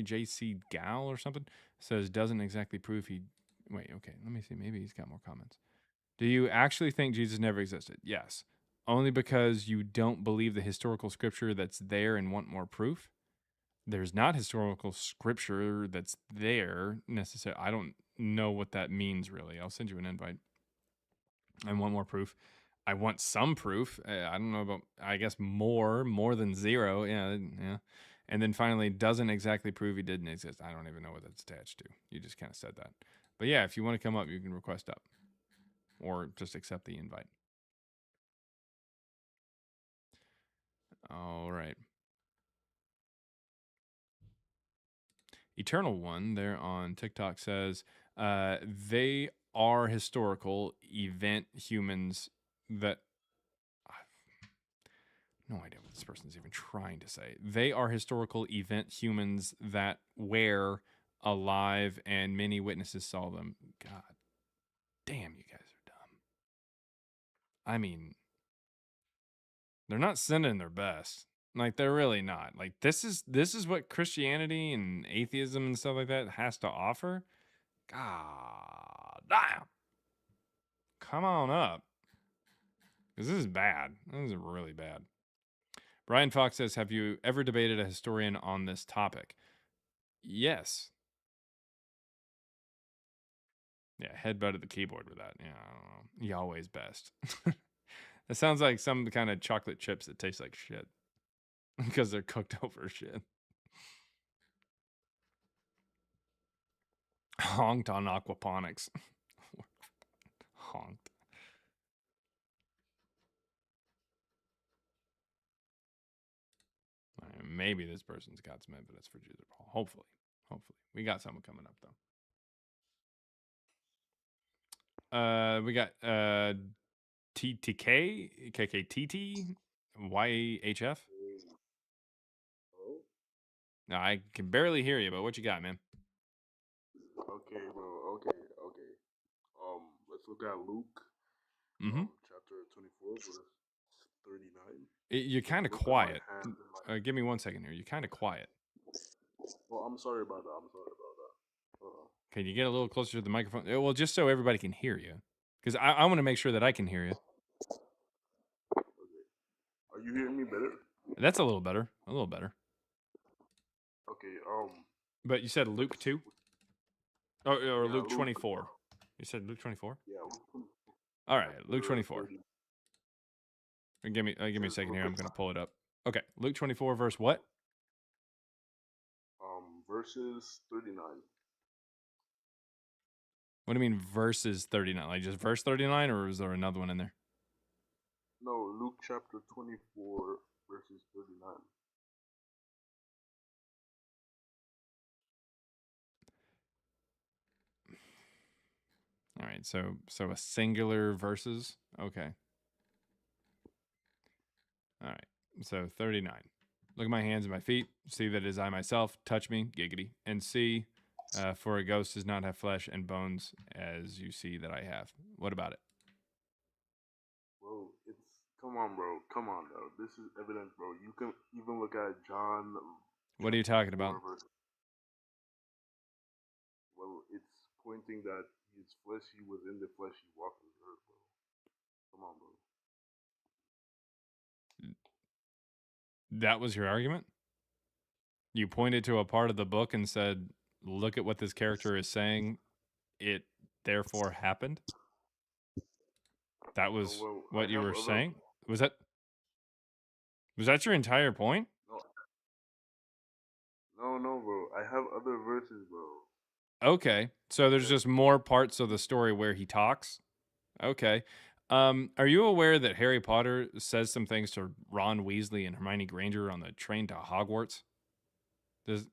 J.C. Gal or something says doesn't exactly prove he. Wait, okay. Let me see. Maybe he's got more comments. Do you actually think Jesus never existed? Yes. Only because you don't believe the historical scripture that's there and want more proof? There's not historical scripture that's there necessarily. I don't know what that means, really. I'll send you an invite. I want more proof. I want some proof. I don't know about, I guess, more than zero. Yeah. And then finally, doesn't exactly prove he didn't exist. I don't even know what that's attached to. You just kind of said that. But yeah, if you want to come up, you can request up or just accept the invite. All right. Eternal One there on TikTok says they are historical event humans that no idea what this person's even trying to say. They are historical event humans that were alive and many witnesses saw them. God damn, you guys are dumb. I mean, they're not sending their best. Like they're really not. Like this is what Christianity and atheism and stuff like that has to offer. God damn. Come on up. Because this is bad. This is really bad. Brian Fox says, have you ever debated a historian on this topic? Yes. Yeah, headbutted the keyboard with that. Yeah, I don't know. Yahweh's best. It sounds like some kind of chocolate chips that taste like shit because they're cooked over shit. Honked on aquaponics. Honked. Maybe this person's got some evidence for Jesus. Hopefully. We got someone coming up though. We got TTK, KKTT, YHF. Hello? No, I can barely hear you, but what you got, man? Okay, bro. Okay. Let's look at Luke, Mm-hmm. chapter 24, verse 39. You're kind of Look at my quiet. hands and my. Give me 1 second here. You're kind of quiet. Well, I'm sorry about that. Can you get a little closer to the microphone? Well, just so everybody can hear you, because I want to make sure that I can hear you. Okay. Are you hearing me better? That's a little better. A little better. Okay. But you said Luke 2? Or Yeah, Luke 24. You said Luke 24? Yeah. All right, Luke chapter 24. 30. Give me a second here. I'm going to pull it up. Okay, Luke 24, verse what? Verses 39. What do you mean verses 39? Like just verse 39, or is there another one in there? No, Luke chapter 24, verses 39. All right, so a singular verses. Okay. All right, so 39. Look at my hands and my feet. See that it is I myself. Touch me, giggity, and see. For a ghost does not have flesh and bones, as you see that I have. What about it? Bro, come on, bro. Come on, bro. This is evidence, bro. You can even look at John. What are you talking about? Well, it's pointing that his flesh, he was in the flesh, he walked on earth, bro. Come on, bro. That was your argument? You pointed to a part of the book and said, look at what this character is saying. It therefore happened? That was what you were saying? Was that your entire point? No, bro. I have other verses, bro. Okay. So there's just more parts of the story where he talks? Okay. Are you aware that Harry Potter says some things to Ron Weasley and Hermione Granger on the train to Hogwarts? Does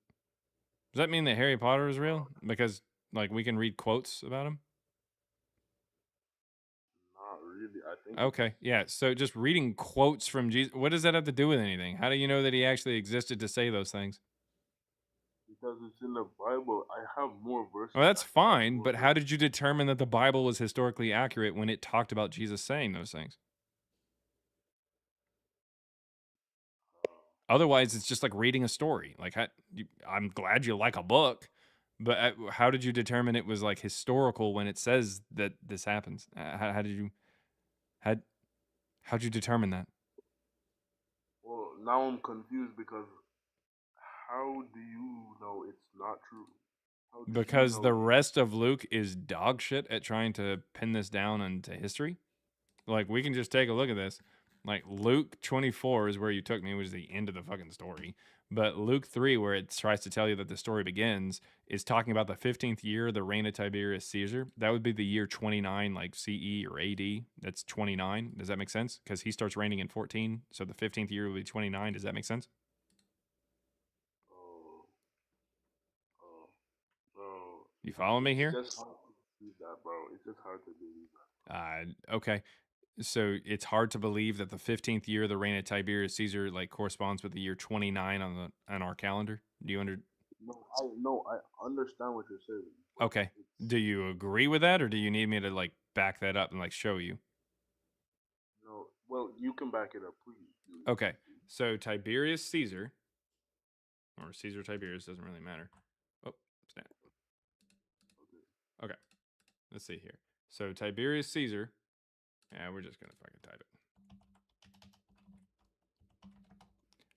that mean that Harry Potter is real? Because like we can read quotes about him? Not really. I think. Okay. Yeah. So just reading quotes from Jesus, what does that have to do with anything? How do you know that he actually existed to say those things? Because it's in the Bible. I have more verses. Well, that's fine, but how did you determine that the Bible was historically accurate when it talked about Jesus saying those things? Otherwise, it's just like reading a story. Like, I'm glad you like a book, but how did you determine it was like historical when it says that this happens? How'd you determine that? Well, now I'm confused because how do you know it's not true? Because the rest of Luke is dog shit at trying to pin this down into history. Like, we can just take a look at this. Like, Luke 24 is where you took me, which is the end of the fucking story. But Luke 3, where it tries to tell you that the story begins, is talking about the 15th year of the reign of Tiberius Caesar. That would be the year 29, like CE or AD. That's 29. Does that make sense? Because he starts reigning in 14. So the 15th year would be 29. Does that make sense? You follow me here? It's just hard to believe that, bro. It's just hard to believe that. Okay. So it's hard to believe that the 15th year of the reign of Tiberius Caesar like corresponds with the year 29 on our calendar. Do you No, I understand what you're saying. Okay. Do you agree with that, or do you need me to like back that up and like show you? No. Well, you can back it up, please. Okay. So Tiberius Caesar, or Caesar Tiberius, doesn't really matter. Oh, snap. Okay. Let's see here. So Tiberius Caesar. Yeah, we're just gonna fucking type it.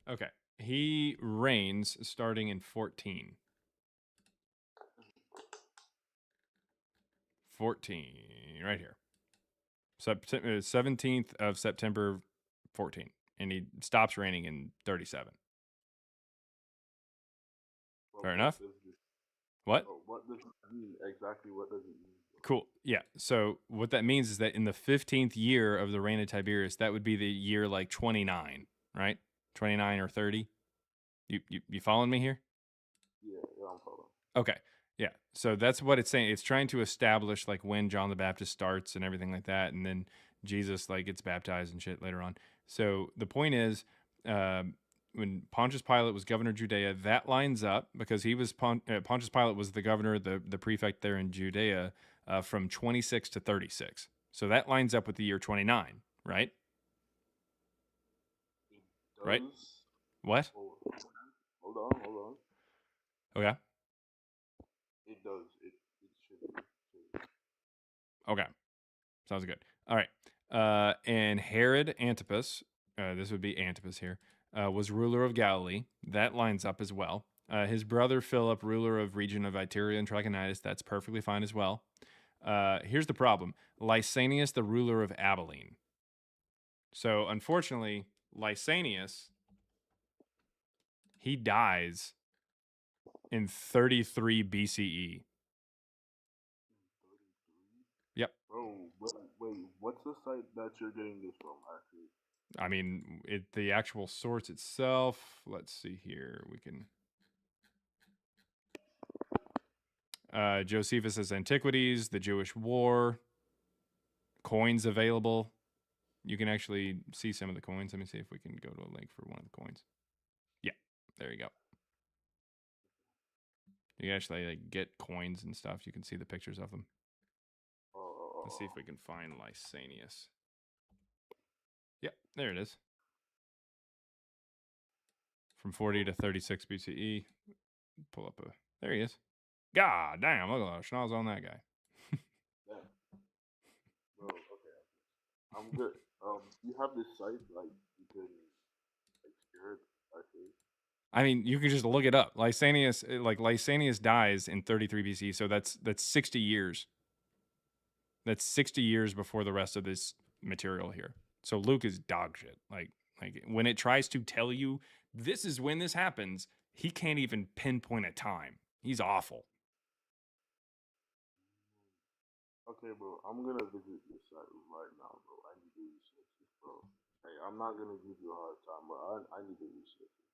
Okay. He reigns starting in 14. 14, right here. 17th of September, 14. And he stops reigning in 37. Well, Fair enough? What? What does it mean? Exactly what does it mean? Cool. Yeah. So what that means is that in the 15th year of the reign of Tiberius, that would be the year like 29, right? 29 or 30. You following me here? Yeah, I'm following. Okay. Yeah. So that's what it's saying. It's trying to establish like when John the Baptist starts and everything like that, and then Jesus like gets baptized and shit later on. So the point is, when Pontius Pilate was governor of Judea, that lines up because he was Pontius Pilate was the governor, the prefect there in Judea, from 26 to 36. So that lines up with the year 29, right? It Right? does. What? Hold on. Okay. It does. It should be. Okay. Sounds good. All right. And Herod Antipas, this would be Antipas here, was ruler of Galilee. That lines up as well. His brother Philip, ruler of region of Iturea and Trachonitis. That's perfectly fine as well. Here's the problem. Lysanias, the ruler of Abilene. So unfortunately, Lysanias, he dies in 33 BCE. Yep. Bro, wait, what's the site that you're getting this from, actually? I mean, the actual source itself. Let's see here. We can. Josephus' Antiquities, the Jewish War, coins available. You can actually see some of the coins. Let me see if we can go to a link for one of the coins. Yeah, there you go. You can actually like get coins and stuff. You can see the pictures of them. Let's see if we can find Lysanias. Yep, there it is. From 40 to 36 BCE. Pull up a. There he is. God damn, look at the schnoz on that guy. Yeah. Bro, okay. I'm good. You have this site, like, you can, like, share it, actually. I mean, you can just look it up. Lysanias dies in 33 BC, so that's 60 years. That's 60 years before the rest of this material here. So Luke is dog shit. Like when it tries to tell you this is when this happens, he can't even pinpoint a time. He's awful. Okay, bro, I'm gonna visit this site right now, bro. I need to research this, bro. Hey, I'm not gonna give you a hard time, but I need to research it,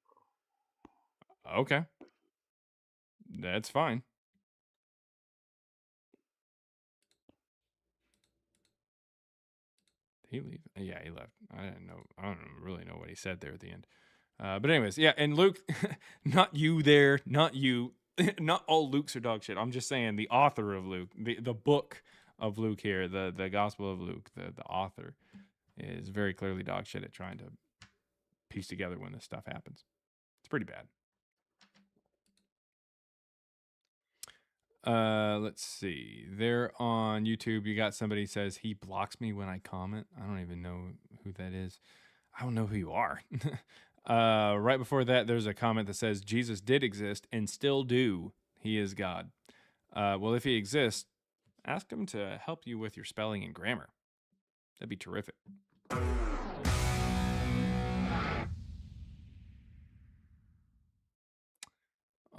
bro. Okay. That's fine. Did he leave? Yeah, he left. I don't really know what he said there at the end. But anyways, yeah, and Luke, not you there, not you. Not all Lukes are dog shit. I'm just saying the author of Luke, the book of Luke here, the Gospel of Luke, the author is very clearly dog shit at trying to piece together when this stuff happens. It's pretty bad. Let's see. There on YouTube, you got somebody says he blocks me when I comment. I don't even know who that is. I don't know who you are. Right before that, there's a comment that says Jesus did exist and still do. He is God. Well, if he exists, ask him to help you with your spelling and grammar. That'd be terrific.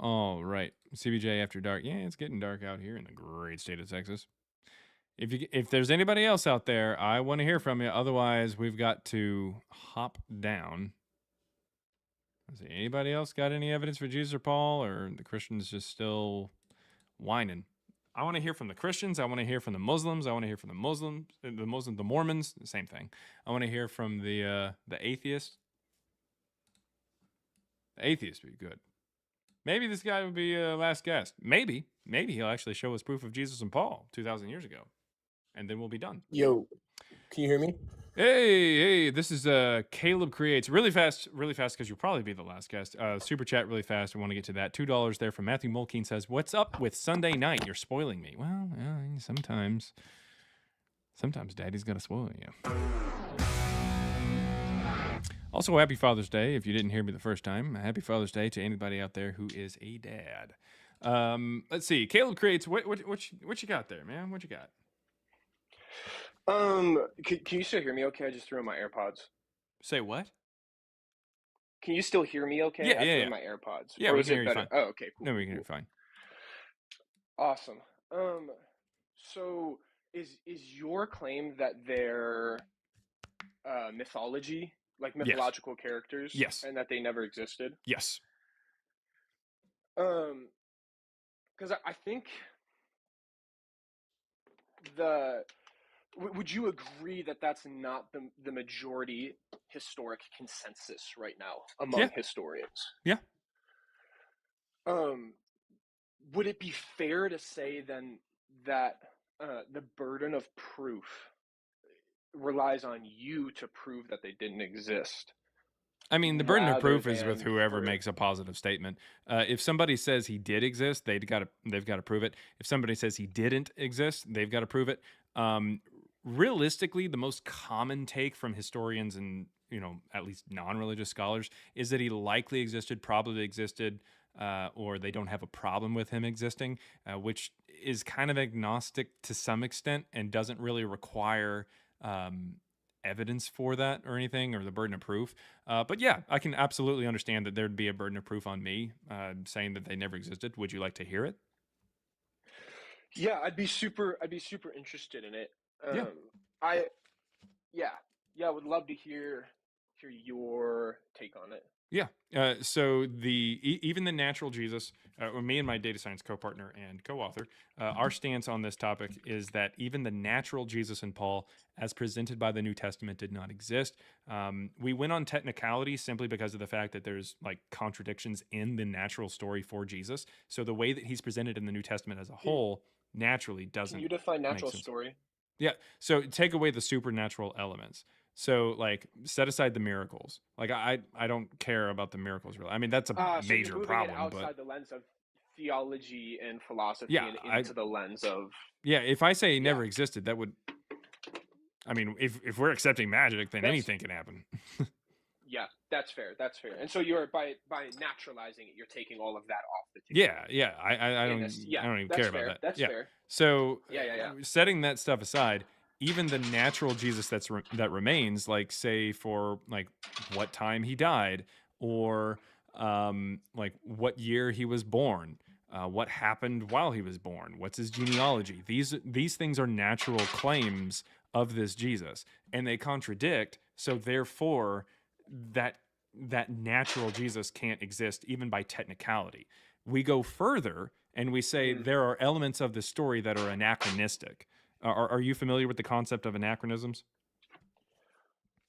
All right, CBJ After Dark. Yeah, it's getting dark out here in the great state of Texas. If there's anybody else out there, I want to hear from you. Otherwise, we've got to hop down. Let's see, anybody else got any evidence for Jesus or Paul, or the Christians just still whining? I want to hear from the Christians. I want to hear from the Muslims. I want to hear from the Mormons. Same thing. I want to hear from the atheist. The atheist would be good. Maybe this guy would be last guest. Maybe he'll actually show us proof of Jesus and Paul 2,000 years ago, and then we'll be done. Yo, can you hear me? Hey, this is Caleb Creates. Really fast, because you'll probably be the last guest. Super chat really fast. I want to get to that. $2 there from Matthew Mulkeen says, "What's up with Sunday night? You're spoiling me." Well, sometimes Daddy's got to spoil you. Also, happy Father's Day. If you didn't hear me the first time, happy Father's Day to anybody out there who is a dad. Let's see. Caleb creates. What you got there, man? What you got? Can you still hear me okay? I just threw in my AirPods. Say what? Can you still hear me okay? Yeah, I threw yeah. in my AirPods. Yeah, Or we is can hear it you better? fine. Oh, okay, cool. No, we can cool, hear you fine. Awesome. So is your claim that they're mythology, like Yes. mythological characters, Yes. and that they never existed? Yes. Because I think would you agree that that's not the majority historic consensus right now among historians? Yeah. Would it be fair to say then that the burden of proof relies on you to prove that they didn't exist? I mean, the burden of proof rather is with than whoever for- makes a positive statement. If somebody says he did exist, they've got to prove it. If somebody says he didn't exist, they've got to prove it. Realistically, the most common take from historians and at least non-religious scholars is that he likely existed, probably existed, or they don't have a problem with him existing, which is kind of agnostic to some extent and doesn't really require evidence for that or anything, or the burden of proof. But yeah, I can absolutely understand that there'd be a burden of proof on me saying that they never existed. Would you like to hear it? Yeah, I'd be super interested in it. Yeah. I would love to hear your take on it. Yeah. So even the natural Jesus, me and my data science co-partner and co-author, our stance on this topic is that even the natural Jesus and Paul, as presented by the New Testament, did not exist. We went on technicality simply because of the fact that there's like contradictions in the natural story for Jesus. So the way that he's presented in the New Testament as a whole naturally doesn't. Can you define make natural sense. story? Yeah. So take away the supernatural elements. So like set aside the miracles. Like I don't care about the miracles really. I mean that's a So major you're moving problem. it outside the lens of theology and philosophy Yeah, and into the lens of if I say he never existed, that would. I mean, if we're accepting magic, then anything can happen. Yeah, that's fair. That's fair. And so you're by naturalizing it, you're taking all of that off the table. Yeah. I don't even care about that. That's fair. So Yeah. setting that stuff aside, even the natural Jesus that remains, like say for like what time he died, or like what year he was born, what happened while he was born, what's his genealogy. These things are natural claims of this Jesus, and they contradict. So therefore, that natural Jesus can't exist even by technicality. We go further and we say there are elements of the story that are anachronistic. Are you familiar with the concept of anachronisms?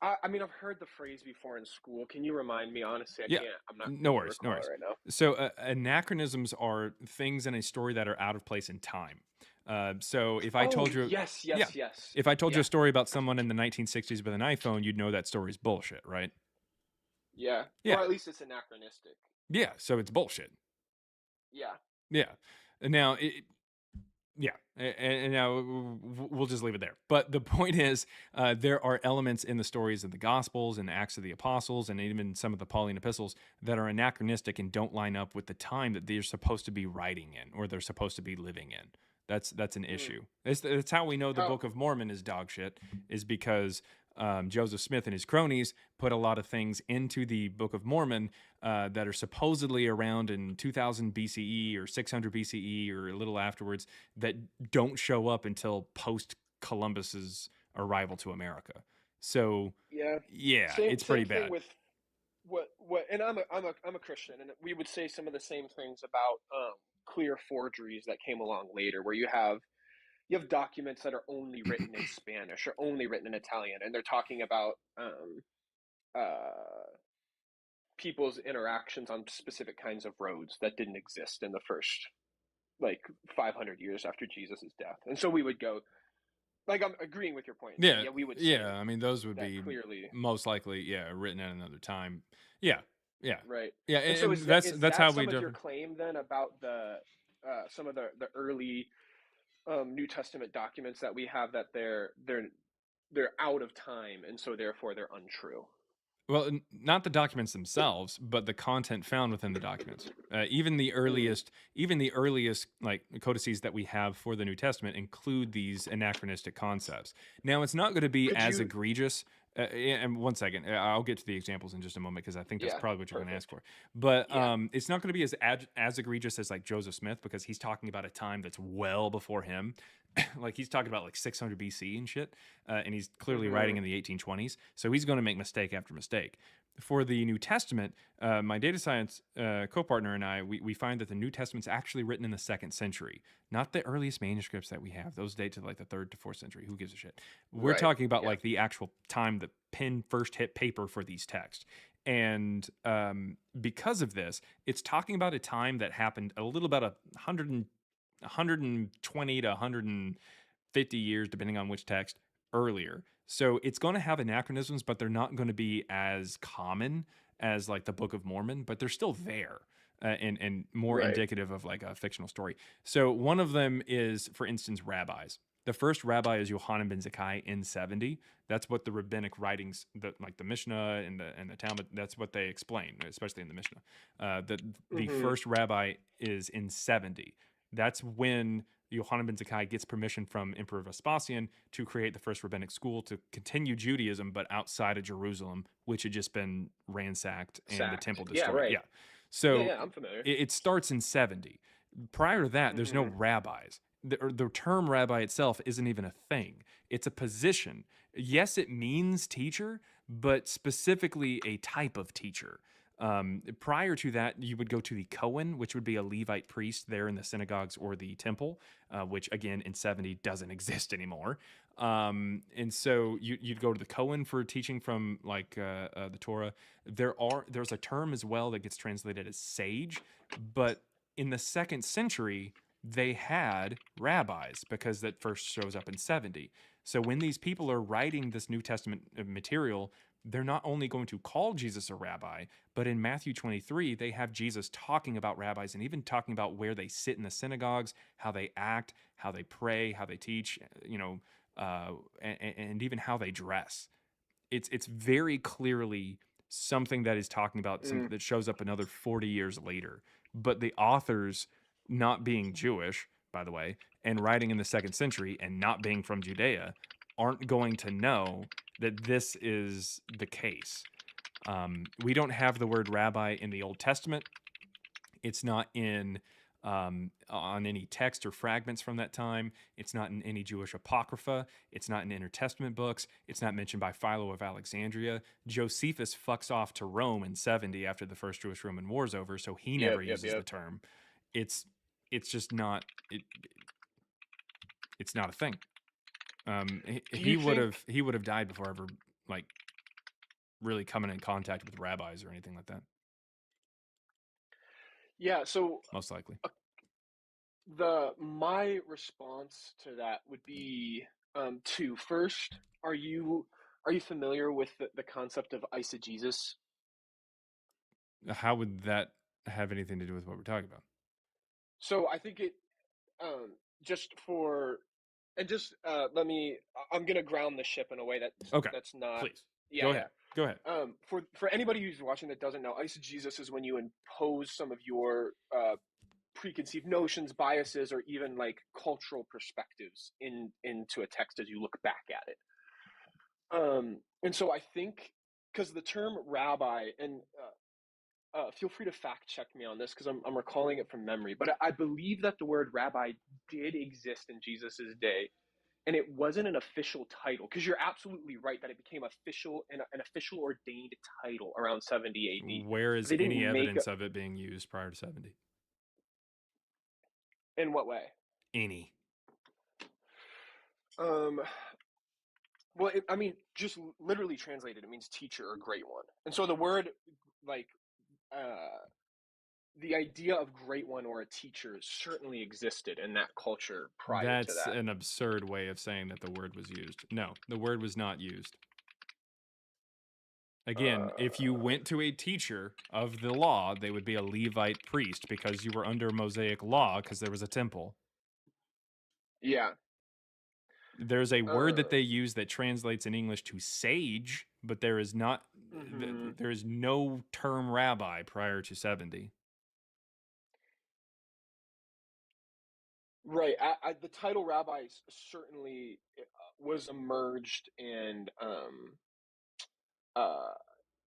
I mean, I've heard the phrase before in school. Can you remind me? Honestly, I can't. I'm not. No worries. Right now. So anachronisms are things in a story that are out of place in time. So if I told you, yes. If I told you a story about someone in the 1960s with an iPhone, you'd know that story's bullshit, right? Yeah. Yeah. Or at least it's anachronistic. Yeah. So it's bullshit. Yeah. Yeah. Now, and now we'll just leave it there. But the point is, there are elements in the stories of the Gospels and the Acts of the Apostles and even some of the Pauline epistles that are anachronistic and don't line up with the time that they're supposed to be writing in or they're supposed to be living in. That's an issue. That's how we know the Book of Mormon is dog shit, is because Joseph Smith and his cronies put a lot of things into the Book of Mormon that are supposedly around in 2000 BCE or 600 BCE or a little afterwards that don't show up until post Columbus's arrival to America. So it's pretty bad. Thing with what and I'm a Christian, and we would say some of the same things about clear forgeries that came along later, where you have documents that are only written in Spanish or only written in Italian, and they're talking about people's interactions on specific kinds of roads that didn't exist in the first 500 years after Jesus' death. And so we would go, I'm agreeing with your point. Yeah, we would. I mean, those would be clearly most likely, written at another time. Yeah. Right. Yeah, and so is that's how we some of do. your claim then about the some of the early New Testament documents that we have, that they're out of time, and so therefore they're untrue. Well, not the documents themselves, but the content found within the documents. Even the earliest like codices that we have for the New Testament include these anachronistic concepts. Now, it's not going to be Could as you? egregious. And one second, I'll get to the examples in just a moment because I think that's Yeah, probably what you're going to ask perfect. for. But Yeah. it's not going to be as egregious as like Joseph Smith because he's talking about a time that's well before him. Like he's talking about like 600 BC and shit, and he's clearly writing in the 1820s. So he's going to make mistake after mistake. For the New Testament, my data science co-partner and I, we find that the New Testament's actually written in the 2nd century, not the earliest manuscripts that we have. Those date to like the 3rd to 4th century. Who gives a shit? We're Right. talking about Yeah. like the actual time the pen first hit paper for these texts. And because of this, it's talking about a time that happened a little about 120 to 150 years, depending on which text, earlier. So it's going to have anachronisms, but they're not going to be as common as like the Book of Mormon, but they're still there. And more Right. indicative of like a fictional story. So one of them is, for instance, rabbis. The first rabbi is Yohanan ben Zakkai in 70. That's what the rabbinic writings, like the Mishnah and the Talmud, that's what they explain, especially in the Mishnah. The first rabbi is in 70. That's when Yohanan ben Zakkai gets permission from Emperor Vespasian to create the first rabbinic school to continue Judaism, but outside of Jerusalem, which had just been ransacked and the temple Yeah. destroyed. Right. Yeah. So Yeah. I'm familiar. it starts in 70. Prior to that, there's no rabbis. The term rabbi itself isn't even a thing. It's a position. Yes, it means teacher, but specifically a type of teacher. Prior to that, you would go to the Cohen, which would be a Levite priest there in the synagogues or the temple, which again in 70 doesn't exist anymore. And so you'd go to the Cohen for teaching from like the Torah. There's a term as well that gets translated as sage, but in the 2nd century, they had rabbis because that first shows up in 70. So when these people are writing this New Testament material, they're not only going to call Jesus a rabbi, but in Matthew 23, they have Jesus talking about rabbis and even talking about where they sit in the synagogues, how they act, how they pray, how they teach, and even how they dress. It's very clearly something that is talking about something that shows up another 40 years later. But the authors, not being Jewish, by the way, and writing in the 2nd century and not being from Judea, aren't going to know that this is the case. We don't have the word rabbi in the Old Testament. It's not in on any text or fragments from that time. It's not in any Jewish apocrypha. It's not in intertestament books. It's not mentioned by Philo of Alexandria. Josephus fucks off to Rome in 70 after the First Jewish-Roman War's over, so he never uses the term. It's just not it's not a thing. He would have died before ever like really coming in contact with rabbis or anything like that. Yeah. So most likely. My response to that would be two. First, are you familiar with the concept of eisegesis? How would that have anything to do with what we're talking about? So I think it I'm gonna ground the ship in a way that's not. Please. Yeah. Go ahead. For anybody who's watching that doesn't know, eisegesis is when you impose some of your preconceived notions, biases, or even like cultural perspectives into a text as you look back at it. And so I think because the term rabbi, and feel free to fact check me on this because I'm recalling it from memory, but I believe that the word rabbi did exist in Jesus's day, and it wasn't an official title. Because you're absolutely right that it became an official ordained title around 70 AD. Where is any evidence of it being used prior to 70? In what way? Any. Well, just literally translated, it means teacher or great one. And so the word, like, the idea of great one or a teacher certainly existed in that culture prior to that. That's an absurd way of saying that the word was used. No, the word was not used. Again, if you went to a teacher of the law, they would be a Levite priest because you were under Mosaic law because there was a temple. Yeah. There's a word that they use that translates in English to sage, but there is not. There is no term rabbi prior to 70. Right. The title rabbi certainly was emerged and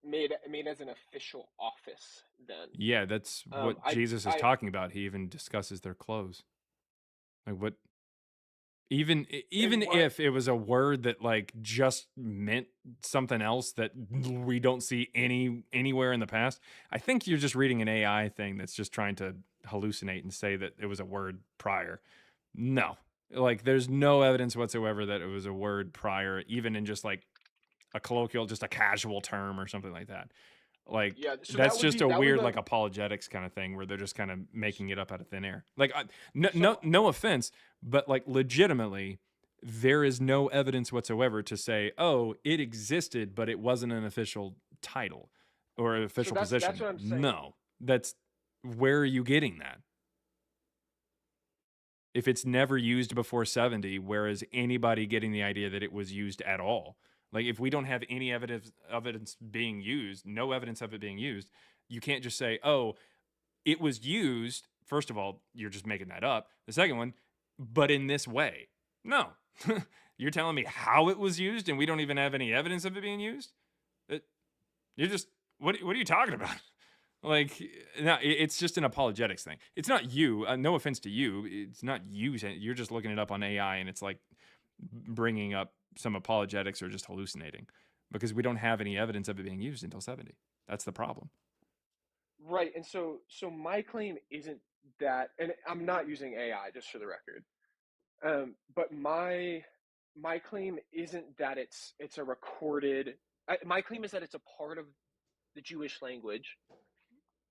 made as an official office then. Yeah, that's what Jesus is talking about. He even discusses their clothes. Like what? Even if it was a word that like just meant something else that we don't see anywhere in the past, I think you're just reading an AI thing that's just trying to hallucinate and say that it was a word prior. No, like there's no evidence whatsoever that it was a word prior, even in just like a colloquial, just a casual term or something like that. Like yeah, so that's that would just be, a that would weird be like apologetics kind of thing where they're just kind of making it up out of thin air. Like no offense, but like legitimately there is no evidence whatsoever to say, oh, it existed but it wasn't an official title or an official position. That's what I'm saying. No, that's where are you getting that? If it's never used before 70, where is anybody getting the idea that it was used at all? Like if we don't have any evidence being used, no evidence of it being used, you can't just say, "Oh, it was used." First of all, you're just making that up. The second one, but in this way. No. You're telling me how it was used and we don't even have any evidence of it being used? You're just what are you talking about? Like, no, it's just an apologetics thing. It's not you. No offense to you. It's not you. You're just looking it up on AI, and it's like bringing up some apologetics or just hallucinating because we don't have any evidence of it being used until 70. That's the problem. Right, and so my claim isn't that, and I'm not using AI just for the record, but my claim isn't that it's a recorded. My claim is that it's a part of the Jewish language,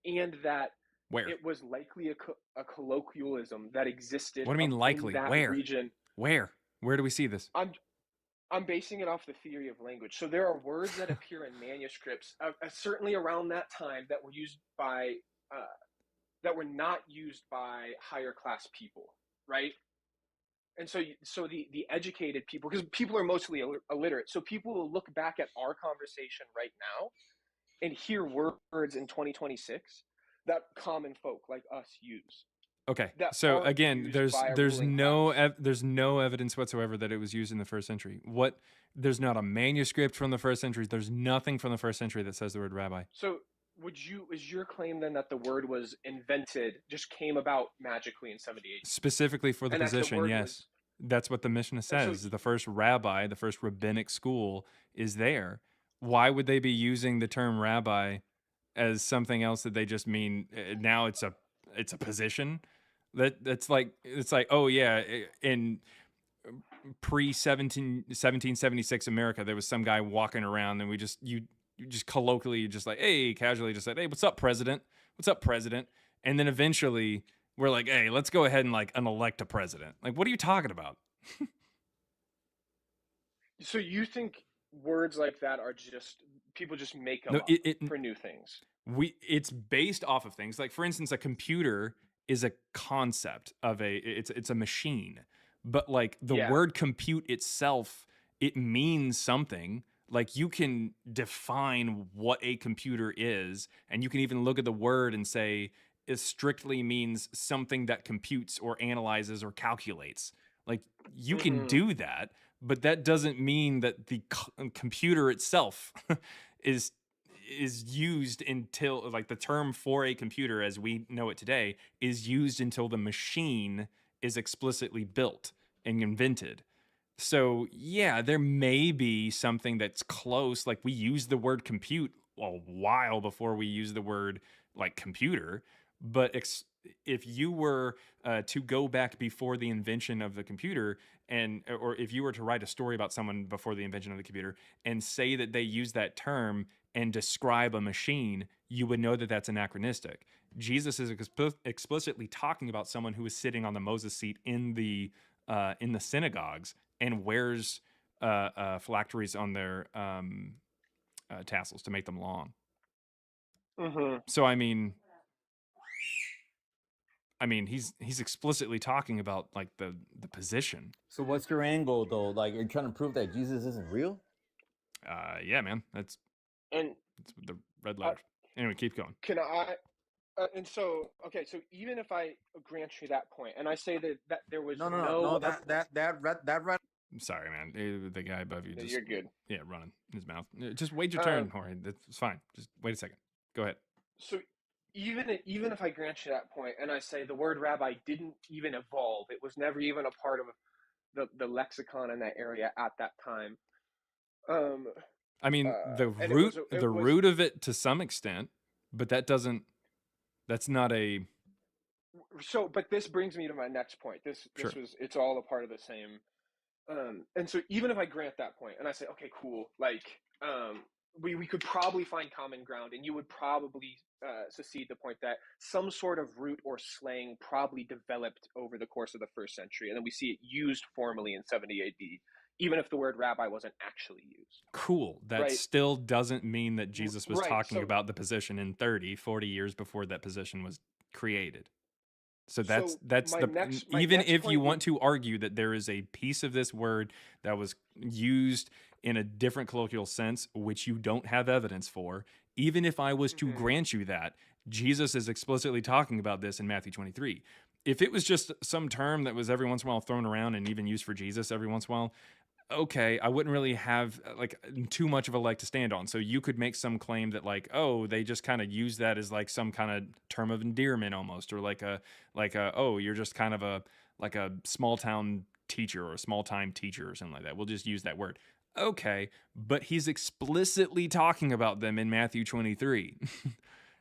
and that Where? it was likely a colloquialism that existed. What do you mean likely? in that Where? region. Where do we see this? I'm basing it off the theory of language. So there are words that appear in manuscripts, certainly around that time, that were used by that were not used by higher class people, right? And so the educated people, because people are mostly illiterate, so people will look back at our conversation right now and hear words in 2026 that common folk like us use. Okay, That so again, there's no there's no evidence whatsoever that it was used in the first century. There's not a manuscript from the first century. There's nothing from the first century that says the word rabbi. So is your claim then that the word was invented, just came about magically in 78? Specifically for the position, yes. That's what the Mishnah says. The first rabbi, the first rabbinic school is there. Why would they be using the term rabbi as something else that they just mean now it's a position? It's like, oh yeah, in pre 1776 America, there was some guy walking around and you just colloquially just like, hey, casually just said, hey, what's up, president? What's up, president? And then eventually we're like, hey, let's go ahead and like unelect a president. Like, what are you talking about? So you think words like that are just people just make them up for new things? It's based off of things. Like for instance, a computer is a concept of it's a machine. But like the word compute itself, it means something. Like you can define what a computer is, and you can even look at the word and say it strictly means something that computes or analyzes or calculates. Like you can do that, but that doesn't mean that the computer itself is used until like the term for a computer as we know it today is used until the machine is explicitly built and invented. So yeah, there may be something that's close. Like we use the word compute a while before we use the word like computer. But if you were to go back before the invention of the computer, or if you were to write a story about someone before the invention of the computer and say that they use that term and describe a machine, you would know that that's anachronistic. Jesus is explicitly talking about someone who is sitting on the Moses seat in the synagogues and wears phylacteries on their tassels to make them long. So I mean, I mean, he's explicitly talking about like the position. So what's your angle though? Like, you're trying to prove that Jesus isn't real? Yeah, man, that's And the red letters. Anyway, keep going. can I? And so, okay, so even if I grant you that point, and I say that there was No. That red. I'm sorry, man. The guy above you just you're good. Yeah, running in his mouth. Just wait your turn, Jorge. That's fine. Just wait a second. Go ahead. So even if I grant you that point, and I say the word rabbi didn't even evolve, it was never even a part of the lexicon in that area at that time. I mean, the root of it to some extent, but that's not a. So, but this brings me to my next point. It's all a part of the same. And so even if I grant that point and I say, okay, cool, like, we could probably find common ground, and you would probably secede the point that some sort of root or slang probably developed over the course of the first century, and then we see it used formally in 70 AD, even if the word rabbi wasn't actually used. Cool. That still doesn't mean that Jesus was talking about the position in 40 years before that position was created. So that's even if you want to argue that there is a piece of this word that was used in a different colloquial sense, which you don't have evidence for, even if I was to grant you that, Jesus is explicitly talking about this in Matthew 23. If it was just some term that was every once in a while thrown around and even used for Jesus every once in a while, okay, I wouldn't really have like too much of a leg to stand on. So you could make some claim that like, oh, they just kind of use that as like some kind of term of endearment almost, or like a oh, you're just kind of a small town teacher or a small time teacher or something like that. We'll just use that word. Okay, but he's explicitly talking about them in Matthew 23.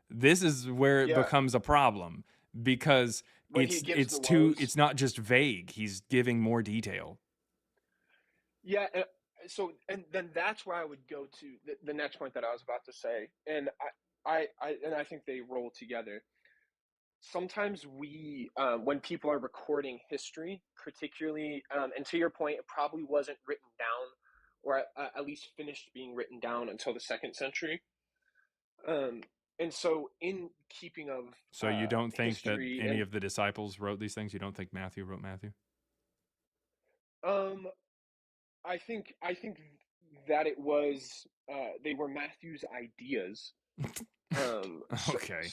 This is where it becomes a problem because it's not just vague. He's giving more detail. Yeah, so then that's where I would go to the next point that I was about to say, and I think they roll together. Sometimes we, when people are recording history, particularly, and to your point, it probably wasn't written down, or at least finished being written down until the 2nd century. And so, in keeping of so you don't think that any of the disciples wrote these things? You don't think Matthew wrote Matthew? I think that it was they were Matthew's ideas. Okay.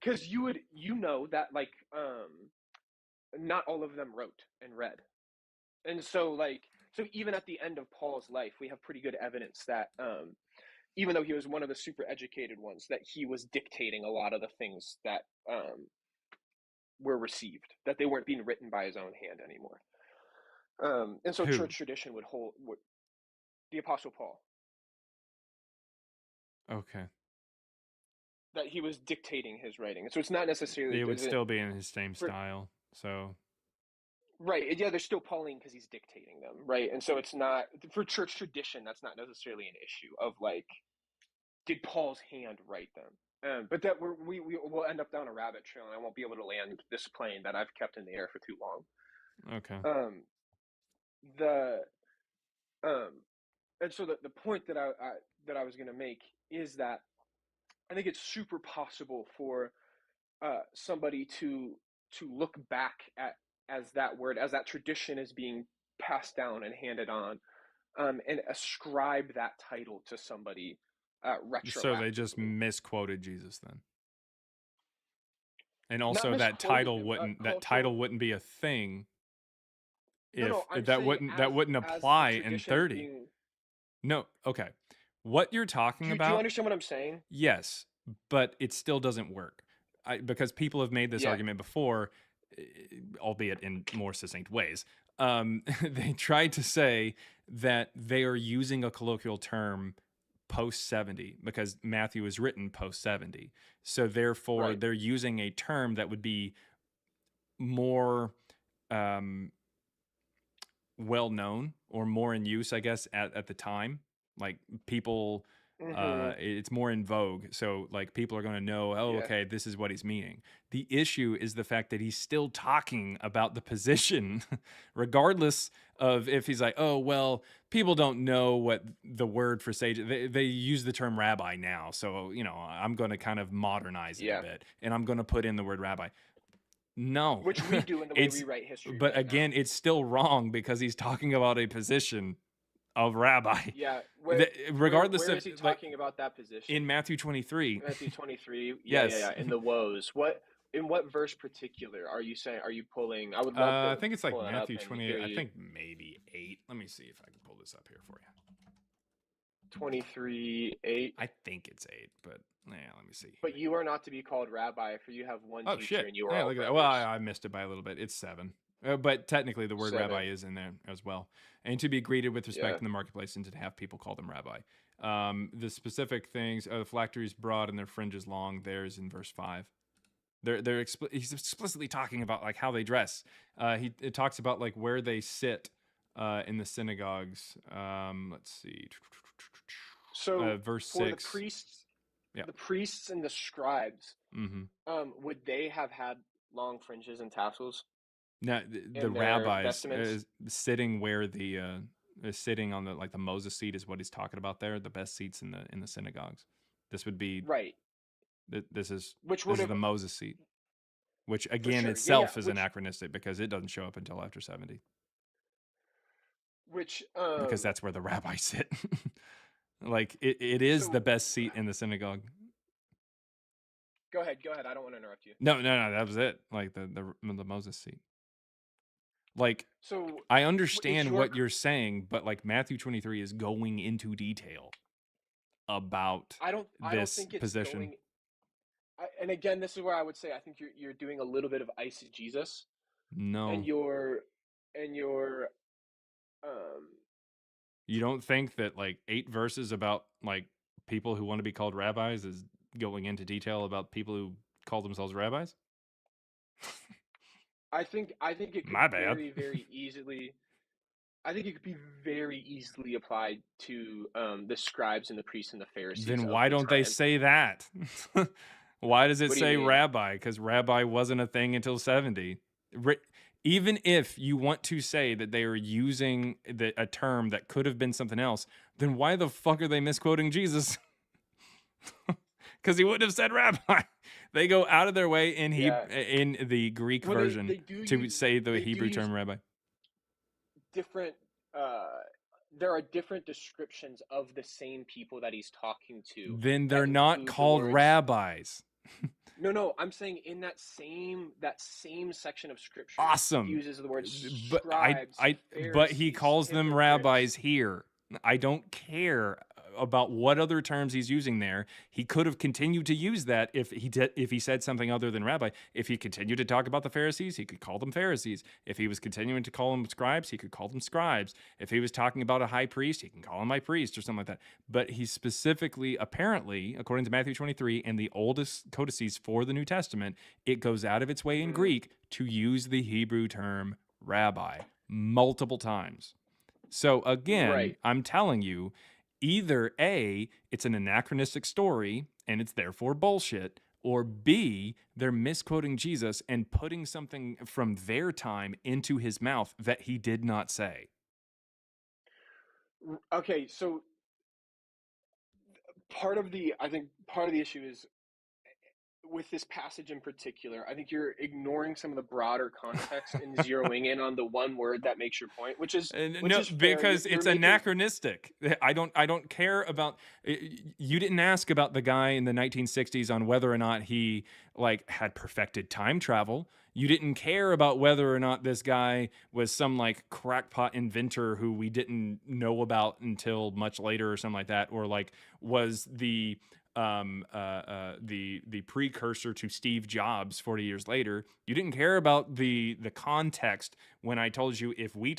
Because you know that like not all of them wrote and read, and so even at the end of Paul's life, we have pretty good evidence that even though he was one of the super educated ones, that he was dictating a lot of the things that were received, that they weren't being written by his own hand anymore. And so church tradition would hold the Apostle Paul. Okay. That he was dictating his writing. And so it's not necessarily... It would still be in his same style, so... Right, yeah, they're still Pauline because he's dictating them, right? And so it's not... For church tradition, that's not necessarily an issue of, like, did Paul's hand write them? But that we will end up down a rabbit trail, and I won't be able to land this plane that I've kept in the air for too long. Okay. And so the point that I was going to make is that I think it's super possible for somebody to look back at as that tradition is being passed down and handed on, and ascribe that title to somebody retroactively. So they just misquoted Jesus then. And also that title wouldn't be a thing if that wouldn't apply in 30. No, okay. What you're talking about... Do you understand what I'm saying? Yes, but it still doesn't work. Because people have made this argument before, albeit in more succinct ways. They tried to say that they are using a colloquial term post-70 because Matthew is written post-70. So therefore, they're using a term that would be more well-known or more in use, I guess, at the time. Like people... it's more in vogue, so like people are going to know, okay, this is what he's meaning. The issue is the fact that he's still talking about the position regardless of if he's like, oh well, people don't know what the word for sage, they use the term rabbi now, so I'm going to kind of modernize it a bit and I'm going to put in the word rabbi. No. which we do in the way we write history. But right again, now. it's still wrong because he's talking about a position of rabbi. Yeah, Regardless where of is he like talking about that position? in Matthew 23. Matthew 23. Yes. In the woes. In what verse particular are you saying? Are you pulling? I would love to. I think it's like pull that up Matthew and 28. hear I you. think maybe 8. Let me see if I can pull this up here for you. 23:8. I think it's 8, but yeah, let me see. But you are not to be called rabbi, for you have one Oh teacher, shit! and you are Yeah, all look at that. brothers. Well, I missed it by a little bit. It's 7, but technically the word 7. rabbi is in there as well. And to be greeted with respect Yeah. in the marketplace, and to have people call them rabbi. The specific things: the phylacteries broad and their fringes long. There's in verse 5. He's explicitly talking about like how they dress. It talks about like where they sit in the synagogues. Let's see. So verse for 6. the priests, Yeah. the priests and the scribes, Mm-hmm. would they have had long fringes and tassels? Now the in their rabbis vestments? sitting where the sitting on the like the Moses seat is what he's talking about there. The best seats in the synagogues. This would be Right. This is Which this would is have the Moses seat, which again sure. itself is Which anachronistic because it doesn't show up until after 70. which Because that's where the rabbis sit. Like it is So the best seat in the synagogue. go ahead. I don't want to interrupt you. No, that was it. Like the Moses seat. Like So I is understand your what you're saying, but like Matthew 23 is going into detail about I don't this think it's position. going. And again, this is where I would say I think you're doing a little bit of eisegesis, No. and your You don't think that like 8 verses about like people who want to be called rabbis is going into detail about people who call themselves rabbis? I think it could My bad. very easily. I think it could be very easily applied to the scribes and the priests and the Pharisees. Then of why the don't they time. say that? Why does it What do you say mean? rabbi? Because rabbi wasn't a thing until 70. Even if you want to say that they are using a term that could have been something else, then why the fuck are they misquoting Jesus? Because he wouldn't have said rabbi. They go out of their way in in the Greek Well, version to say the they do Hebrew use term rabbi. different. There are different descriptions of the same people that he's talking to. Then that they're not include the called words- rabbis. No, I'm saying in that same section of scripture, Awesome. he uses the word But scribes, but he Pharisees, calls them hypocrites. rabbis here. I don't care about what other terms he's using there. He could have continued to use that if he said something other than rabbi. If he continued to talk about the Pharisees, he could call them Pharisees. If he was continuing to call them scribes, he could call them scribes. If he was talking about a high priest, he can call him high priest or something like that. But he specifically, apparently, according to Matthew 23 and the oldest codices for the New Testament, it goes out of its way in Greek to use the Hebrew term rabbi multiple times. So again, Right. I'm telling you, either A, it's an anachronistic story and it's therefore bullshit, or B, they're misquoting Jesus and putting something from their time into his mouth that he did not say. Okay, so part of the issue is with this passage in particular, I think you're ignoring some of the broader context and zeroing in on the one word that makes your point, which is fair. Because You're it's making- anachronistic. I don't care about. You didn't ask about the guy in the 1960s on whether or not he like had perfected time travel. You didn't care about whether or not this guy was some like crackpot inventor who we didn't know about until much later or something like that, or like was the precursor to Steve Jobs 40 years later. You didn't care about the context when I told you if I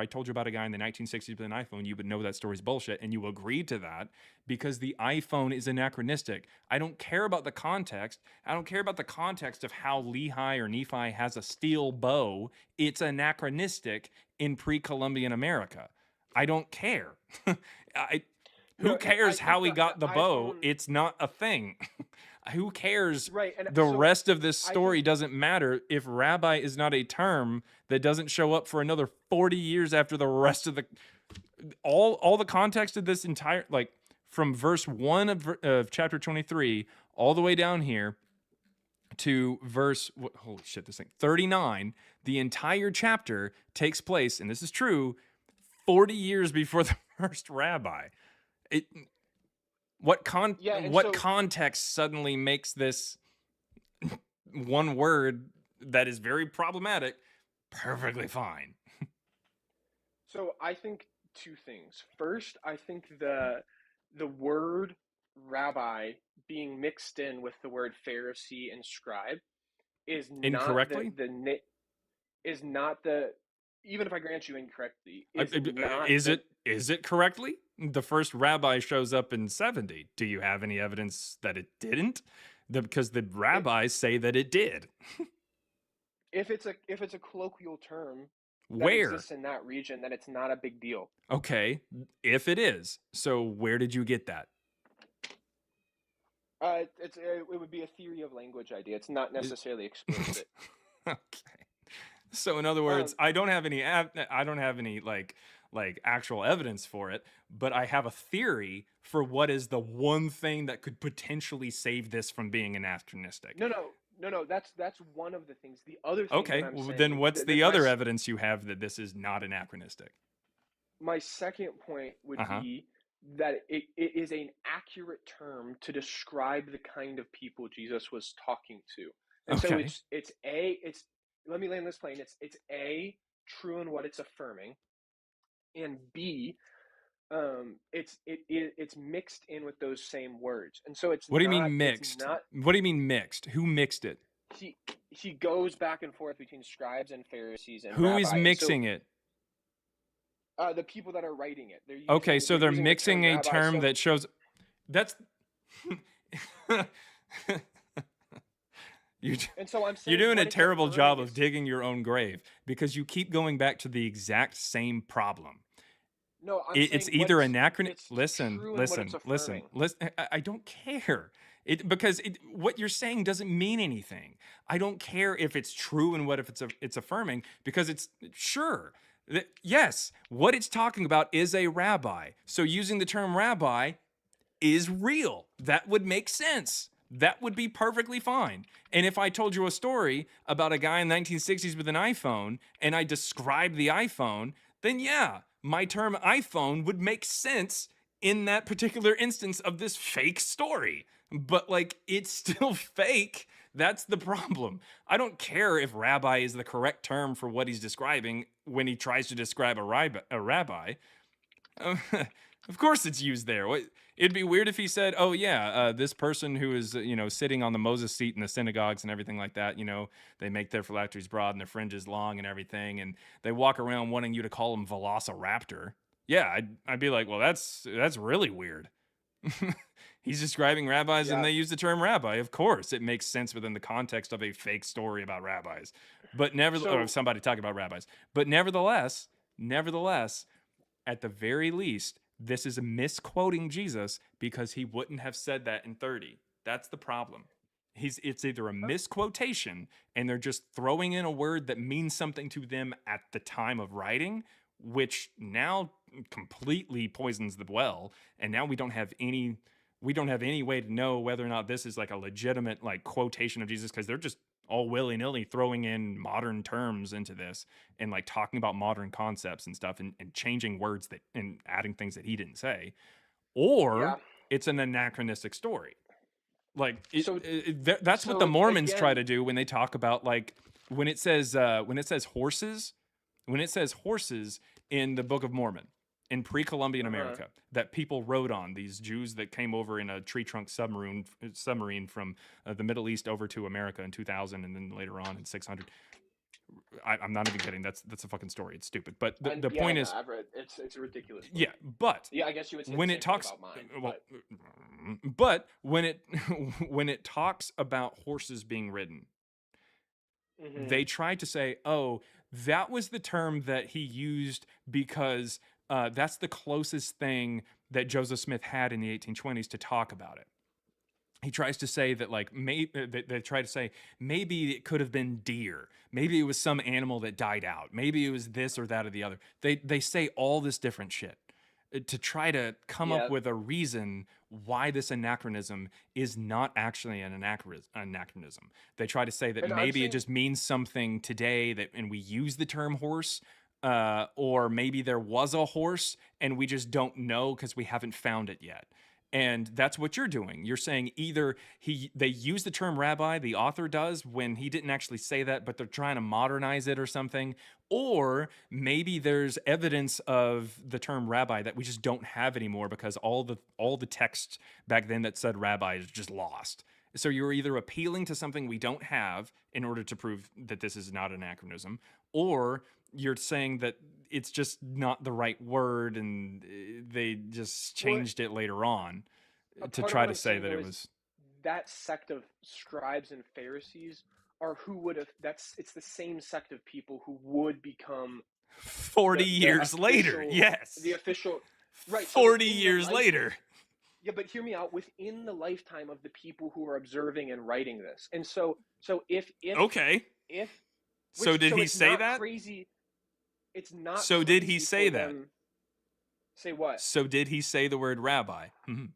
told you about a guy in the 1960s with an iPhone, you would know that story's bullshit, and you agreed to that because the iPhone is anachronistic. I don't care about the context. I don't care about the context of how Lehi or Nephi has a steel bow. It's anachronistic in pre-Columbian America. I don't care. Who cares how he got the bow? It's not a thing. Who cares? Right, and the so rest of this story doesn't matter if rabbi is not a term that doesn't show up for another 40 years after the rest of the all the context of this entire, like from verse 1 of chapter 23 all the way down here to verse, holy shit, this thing, 39, the entire chapter takes place, and this is true, 40 years before the first rabbi. What context suddenly makes this one word that is very problematic perfectly fine? So I think two things. First, I think the word rabbi being mixed in with the word Pharisee and scribe is not Incorrectly? is not the even if I grant you incorrectly, Is it correctly? The first rabbi shows up in 70. Do you have any evidence that it didn't? Because the rabbis say that it did. If it's a colloquial term that Where? exists in that region, then it's not a big deal. Okay, if it is. So where did you get that? It would be a theory of language idea. It's not necessarily explicit. Okay. So in other words, I don't have any like actual evidence for it, but I have a theory for what is the one thing that could potentially save this from being anachronistic. No. That's one of the things. The other thing. Okay, then what's the other evidence you have that this is not anachronistic? My second point would be that it is an accurate term to describe the kind of people Jesus was talking to, and so it's let me land this plane. It's A, true in what it's affirming, and B, it's mixed in with those same words, and so it's. What do you mean mixed? What do you mean mixed? Who mixed it? He goes back and forth between scribes and Pharisees and who is mixing it? The people that are writing it. Okay, so they're mixing a term that shows. That's. And so I'm saying you're doing a terrible job of digging your own grave because you keep going back to the exact same problem. No, it's either anachronistic. Listen. I don't care. Because what you're saying doesn't mean anything. I don't care if it's true and what if it's affirming, because it's sure. Yes, what it's talking about is a rabbi. So using the term rabbi is real. That would make sense. That would be perfectly fine. And if I told you a story about a guy in the 1960s with an iPhone and I described the iPhone, then yeah, my term iPhone would make sense in that particular instance of this fake story. But like, it's still fake. That's the problem. I don't care if rabbi is the correct term for what he's describing when he tries to describe a rabbi. Of course it's used there. It'd be weird if he said, oh yeah, this person who is, sitting on the Moses seat in the synagogues and everything like that, they make their phylacteries broad and their fringes long and everything, and they walk around wanting you to call them velociraptor. Yeah, I'd be like, well, that's really weird. He's describing rabbis and they use the term rabbi. Of course, it makes sense within the context of a fake story about rabbis. But or somebody talking about rabbis. But nevertheless, at the very least, this is a misquoting Jesus because he wouldn't have said that in 30. That's the problem. It's either a misquotation and they're just throwing in a word that means something to them at the time of writing, which now completely poisons the well, and now we don't have any way to know whether or not this is like a legitimate like quotation of Jesus, because they're just all willy-nilly throwing in modern terms into this and like talking about modern concepts and stuff and changing words and adding things that he didn't say, or it's an anachronistic story. Like that's what the Mormons try to do when they talk about like when it says horses in the Book of Mormon in pre-Columbian America that people rode on, these Jews that came over in a tree trunk submarine from the Middle East over to America in 2000 and then later on in 600. I'm not even kidding. That's a fucking story. It's stupid. But the point is, I've read, it's a ridiculous story. Yeah, but I guess you would say when it talks about mine, but when it talks about horses being ridden, they tried to say, oh, that was the term that he used because that's the closest thing that Joseph Smith had in the 1820s to talk about it. He tries to say that like they try to say maybe it could have been deer, maybe it was some animal that died out, maybe it was this or that or the other. They say all this different shit to try to come up with a reason why this anachronism is not actually an anachronism. They try to say that And I'm maybe it saying, just means something today, and we use the term horse, or maybe there was a horse and we just don't know because we haven't found it yet. And that's what you're doing. You're saying either they use the term rabbi, the author does, when he didn't actually say that, but they're trying to modernize it or something, or maybe there's evidence of the term rabbi that we just don't have anymore because all the text back then that said rabbi is just lost. So you're either appealing to something we don't have in order to prove that this is not anachronism, or you're saying that it's just not the right word and they just well, changed it later on a to part of try what to I'm say saying that though it is was that sect of scribes and Pharisees are who would have. It's the same sect of people who would become 40 the years later. official, Yes. the official, right? So 40 within the years life, later. yeah, but hear me out. Within the lifetime of the people who are observing and writing this, and so if Okay. if So which did so he it's say not that? crazy. It's not So did he crazy say for that? them. Say what? So did he say the word rabbi? Mhm.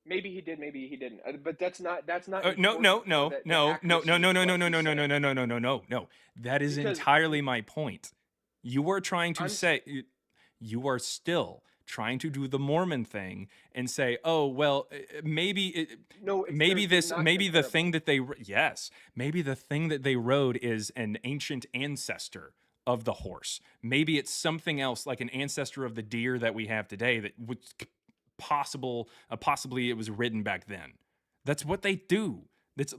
Maybe he did, maybe he didn't. But that's not No, no, important for no, the no, no, no, accuracy no, of no, no, what no, he no, no, no, said. no, no, no, no, no, no. That is Because entirely my point. You are trying to I'm say, you are still trying to do the Mormon thing and say, oh, well, no, it's maybe they're this, not maybe the comparable. thing that they, yes, maybe the thing that they rode is an ancient ancestor of the horse. Maybe it's something else, like an ancestor of the deer that we have today that was possibly it was ridden back then. That's what they do.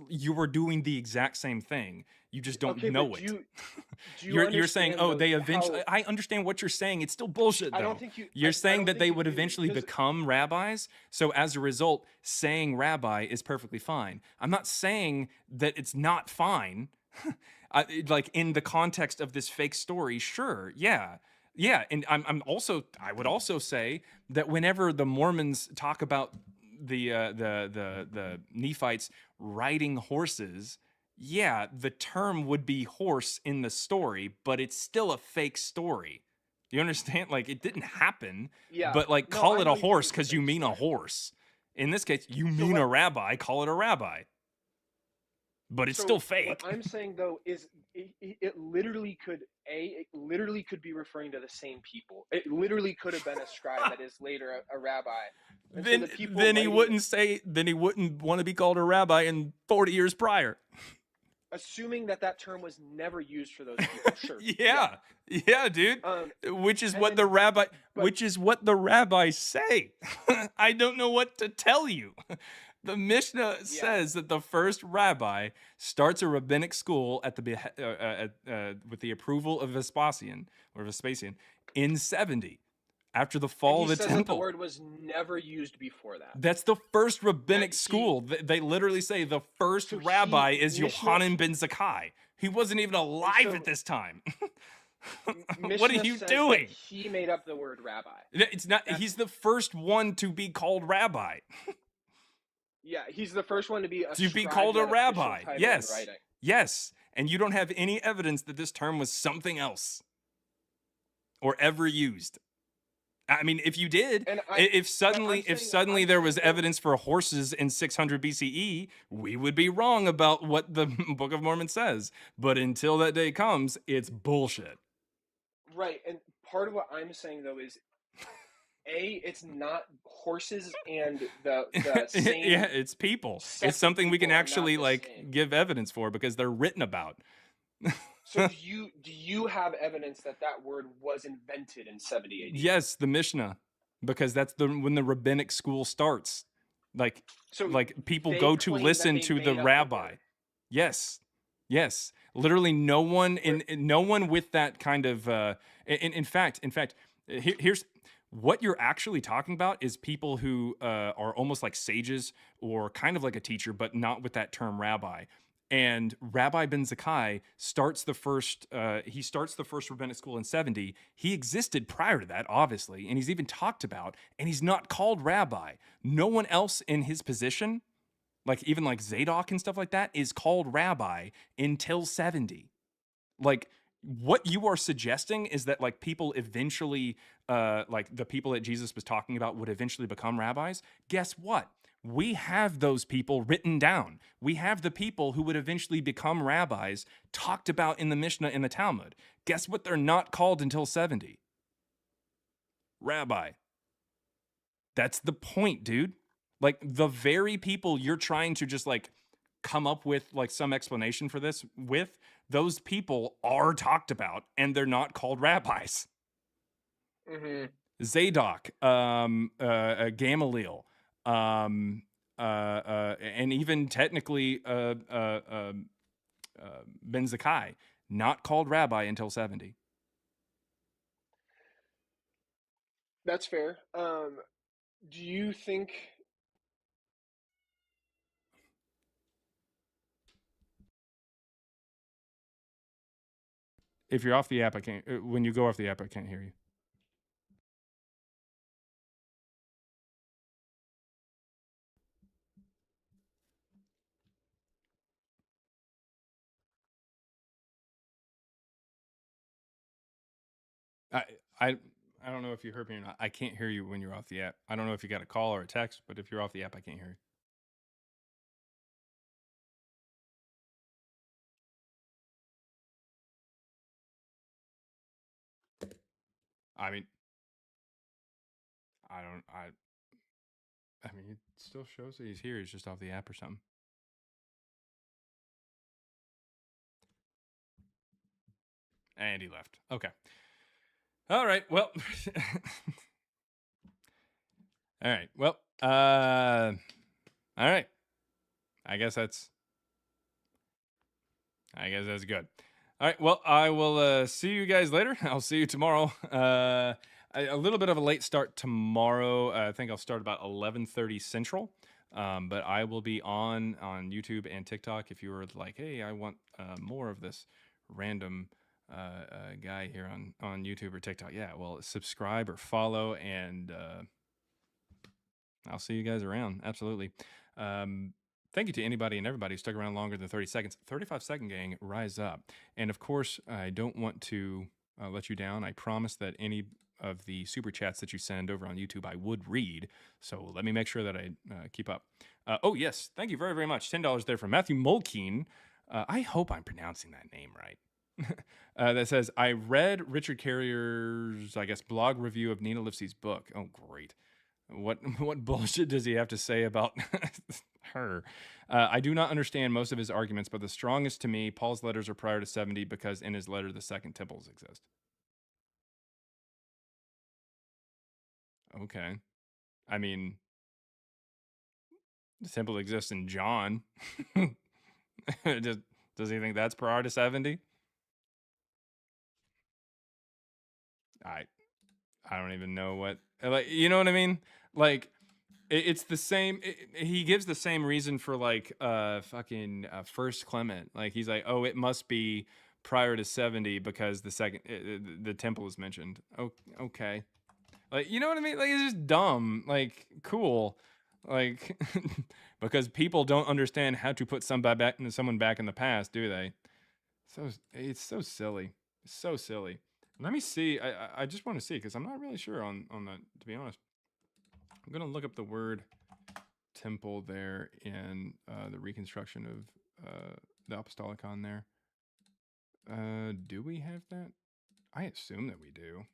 You are doing the exact same thing. You just don't Okay, but know it. do you You're saying, understand oh, though they eventually. how I understand what you're saying. It's still bullshit, I don't though. think you You're I saying don't that think they you would do eventually because become rabbis. So as a result, saying rabbi is perfectly fine. I'm not saying that it's not fine. Like in the context of this fake story, sure, yeah. Yeah, and I would also say that whenever the Mormons talk about the Nephites riding horses, yeah, the term would be horse in the story, but it's still a fake story. You understand? Like it didn't happen, yeah. but like No, call I it a believe it horse is a because you fake mean a story. horse. In this case, you So mean a what rabbi, call it a rabbi, but it's still so what fake. I'm saying though is it literally could be referring to the same people. It literally could have been a scribe that is later a rabbi. And so then the people then he writing, wouldn't say then he wouldn't want to be called a rabbi in 40 years prior. assuming that term was never used for those people, sure. Yeah. Yeah. Yeah, dude. Um Which is and what then but the rabbis say. I don't know what to tell you. The Mishnah yeah. says that the first rabbi starts a rabbinic school at with the approval of Vespasian in 70 after the And fall he of the says that the temple. word was never used before that. That's the first That rabbinic he school. They literally say the first so rabbi he is Mishnah Yohanan ben Zakkai. He wasn't even and alive at so this time. What are Mishnah you says that doing? he made up the word rabbi. It's not. That's He's the first one to be called rabbi. yeah, he's the first one to be To be ascribed called a that official rabbi. title in Yes. writing. Yes. And you don't have any evidence that this term was something else or ever used. I mean, if you did, And if but suddenly I'm there was saying though, evidence for horses in 600 BCE, we would be wrong about what the Book of Mormon says. But until that day comes, it's bullshit. right, and part of what I'm saying though is it's not horses and the Yeah, same it's people. It's sect of something we can people are not actually the like same. give evidence for because they're written about. So do you have evidence that word was invented in 70 AD? Yes, the Mishnah, because that's when the rabbinic school starts. Like So like people they go to claim that listen they to the made up the rabbi. word. Yes. Yes. Literally no one Where no one with that kind of in fact, here's what you're actually talking about is people who are almost like sages or kind of like a teacher, but not with that term rabbi. And Rabbi Ben Zakkai starts the first rabbinic school in 70. He existed prior to that, obviously, and he's even talked about, and he's not called rabbi. No one else in his position, like even like Zadok and stuff like that, is called rabbi until 70. Like what you are suggesting is that like people eventually, like the people that Jesus was talking about would eventually become rabbis. Guess what? We have those people written down. We have the people who would eventually become rabbis talked about in the Mishnah in the Talmud. Guess what? They're not called until 70. Rabbi. That's the point, dude. Like the very people you're trying to just like come up with like some explanation for this with, those people are talked about and they're not called rabbis. Mm-hmm. Zadok, Gamaliel, and even technically Ben Zakkai, not called rabbi until 70. That's fair. Do you think? If you're off the app, I can't. When you go off the app, I can't hear you. I I don't know if you heard me or not. I can't hear you when you're off the app. I don't know if you got a call or a text, but if you're off the app, I can't hear you. I mean, I don't. I mean, it still shows that he's here. He's just off the app or something. And he left. Okay. All right. Well. All right. Well. All right. I guess that's good. All right. Well, I will see you guys later. I'll see you tomorrow. A little bit of a late start tomorrow. I think I'll start about 11:30 Central. But I will be on YouTube and TikTok. If you were like, hey, I want more of this random guy here on YouTube or TikTok, yeah, well, subscribe or follow, and I'll see you guys around. Absolutely. Thank you to anybody and everybody who stuck around longer than 30 seconds. 35-second gang, rise up. And of course, I don't want to let you down. I promise that any of the super chats that you send over on YouTube, I would read. So let me make sure that I keep up. Oh, yes. Thank you very, very much. $10 there from Matthew Mulkeen. I hope I'm pronouncing that name right. That says, I read Richard Carrier's, I guess, blog review of Nina Livesey's book. Oh, great. What bullshit does he have to say about her? I do not understand most of his arguments, but the strongest to me, Paul's letters are prior to 70 because in his letter the second temples exist. Okay. I mean, the temple exists in John. Does he think that's prior to 70? I don't even know what, like, you know what I mean? Like, it's the same. He gives the same reason for like fucking First Clement. Like he's like, oh, it must be prior to 70 because the temple is mentioned. Oh, okay. Like, you know what I mean? Like, it's just dumb. Like, cool. Like, because people don't understand how to put someone back in the past, do they? So it's so silly. It's so silly. Let me see. I just want to see because I'm not really sure on that, to be honest. I'm gonna look up the word temple there in the reconstruction of the Apostolicon there. Do we have that? I assume that we do.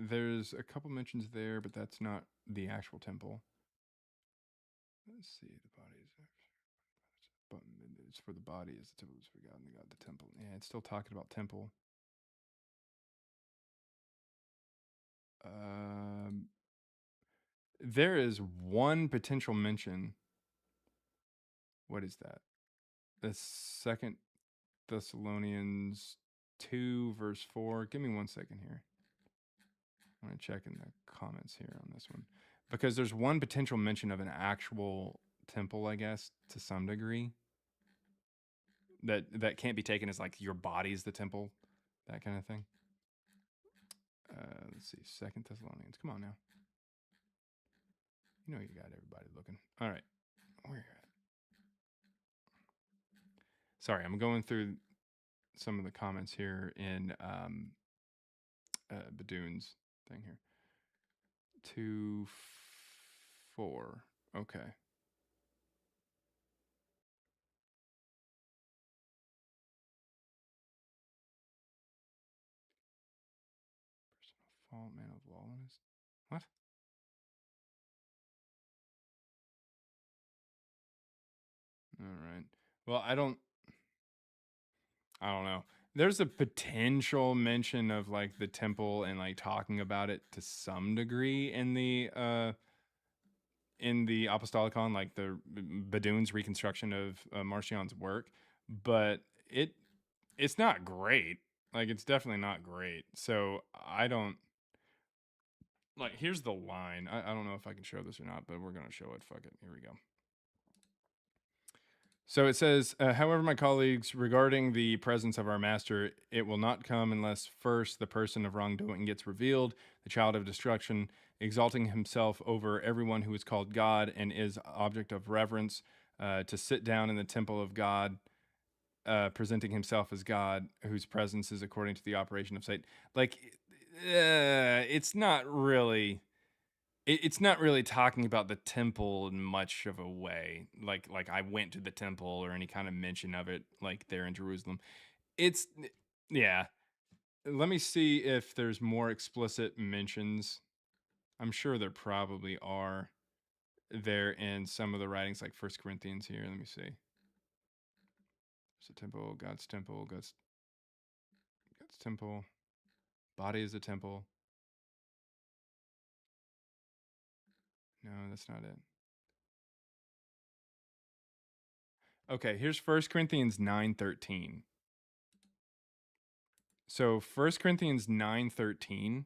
There's a couple mentions there, but that's not the actual temple. Let's see, the body is, but it's for the body as the temple is for God, and the God the temple. Yeah, it's still talking about temple. There is one potential mention. What is that? The Second Thessalonians 2 verse 4. Give me 1 second here. I'm going to check in the comments here on this one. Because there's one potential mention of an actual temple, I guess, to some degree. That can't be taken as like your body's the temple, that kind of thing. Let's see, Second Thessalonians. Come on now. You know you got everybody looking. All right. Where at? Sorry, I'm going through some of the comments here in Badoon's thing here. 2, 4. Okay. Personal fault, man of lawlessness. What? All right. Well, I don't know. There's a potential mention of like the temple and like talking about it to some degree in the Apostolicon, like the Badoon's reconstruction of Marcion's work, but it's not great. Like it's definitely not great. So I don't like. Here's the line. I don't know if I can show this or not, but we're gonna show it. Fuck it. Here we go. So it says, however, my colleagues, regarding the presence of our master, it will not come unless first the person of wrongdoing gets revealed, the child of destruction, exalting himself over everyone who is called God and is object of reverence, to sit down in the temple of God, presenting himself as God, whose presence is according to the operation of Satan. Like, it's not really it's not really talking about the temple in much of a way, like I went to the temple or any kind of mention of it like there in Jerusalem. It's yeah. Let me see if there's more explicit mentions. I'm sure there probably are there in some of the writings like First Corinthians here. Let me see. There's a temple, God's temple, God's temple. Body is a temple. No, that's not it. Okay, here's 1 Corinthians 9:13. So 1 Corinthians 9:13,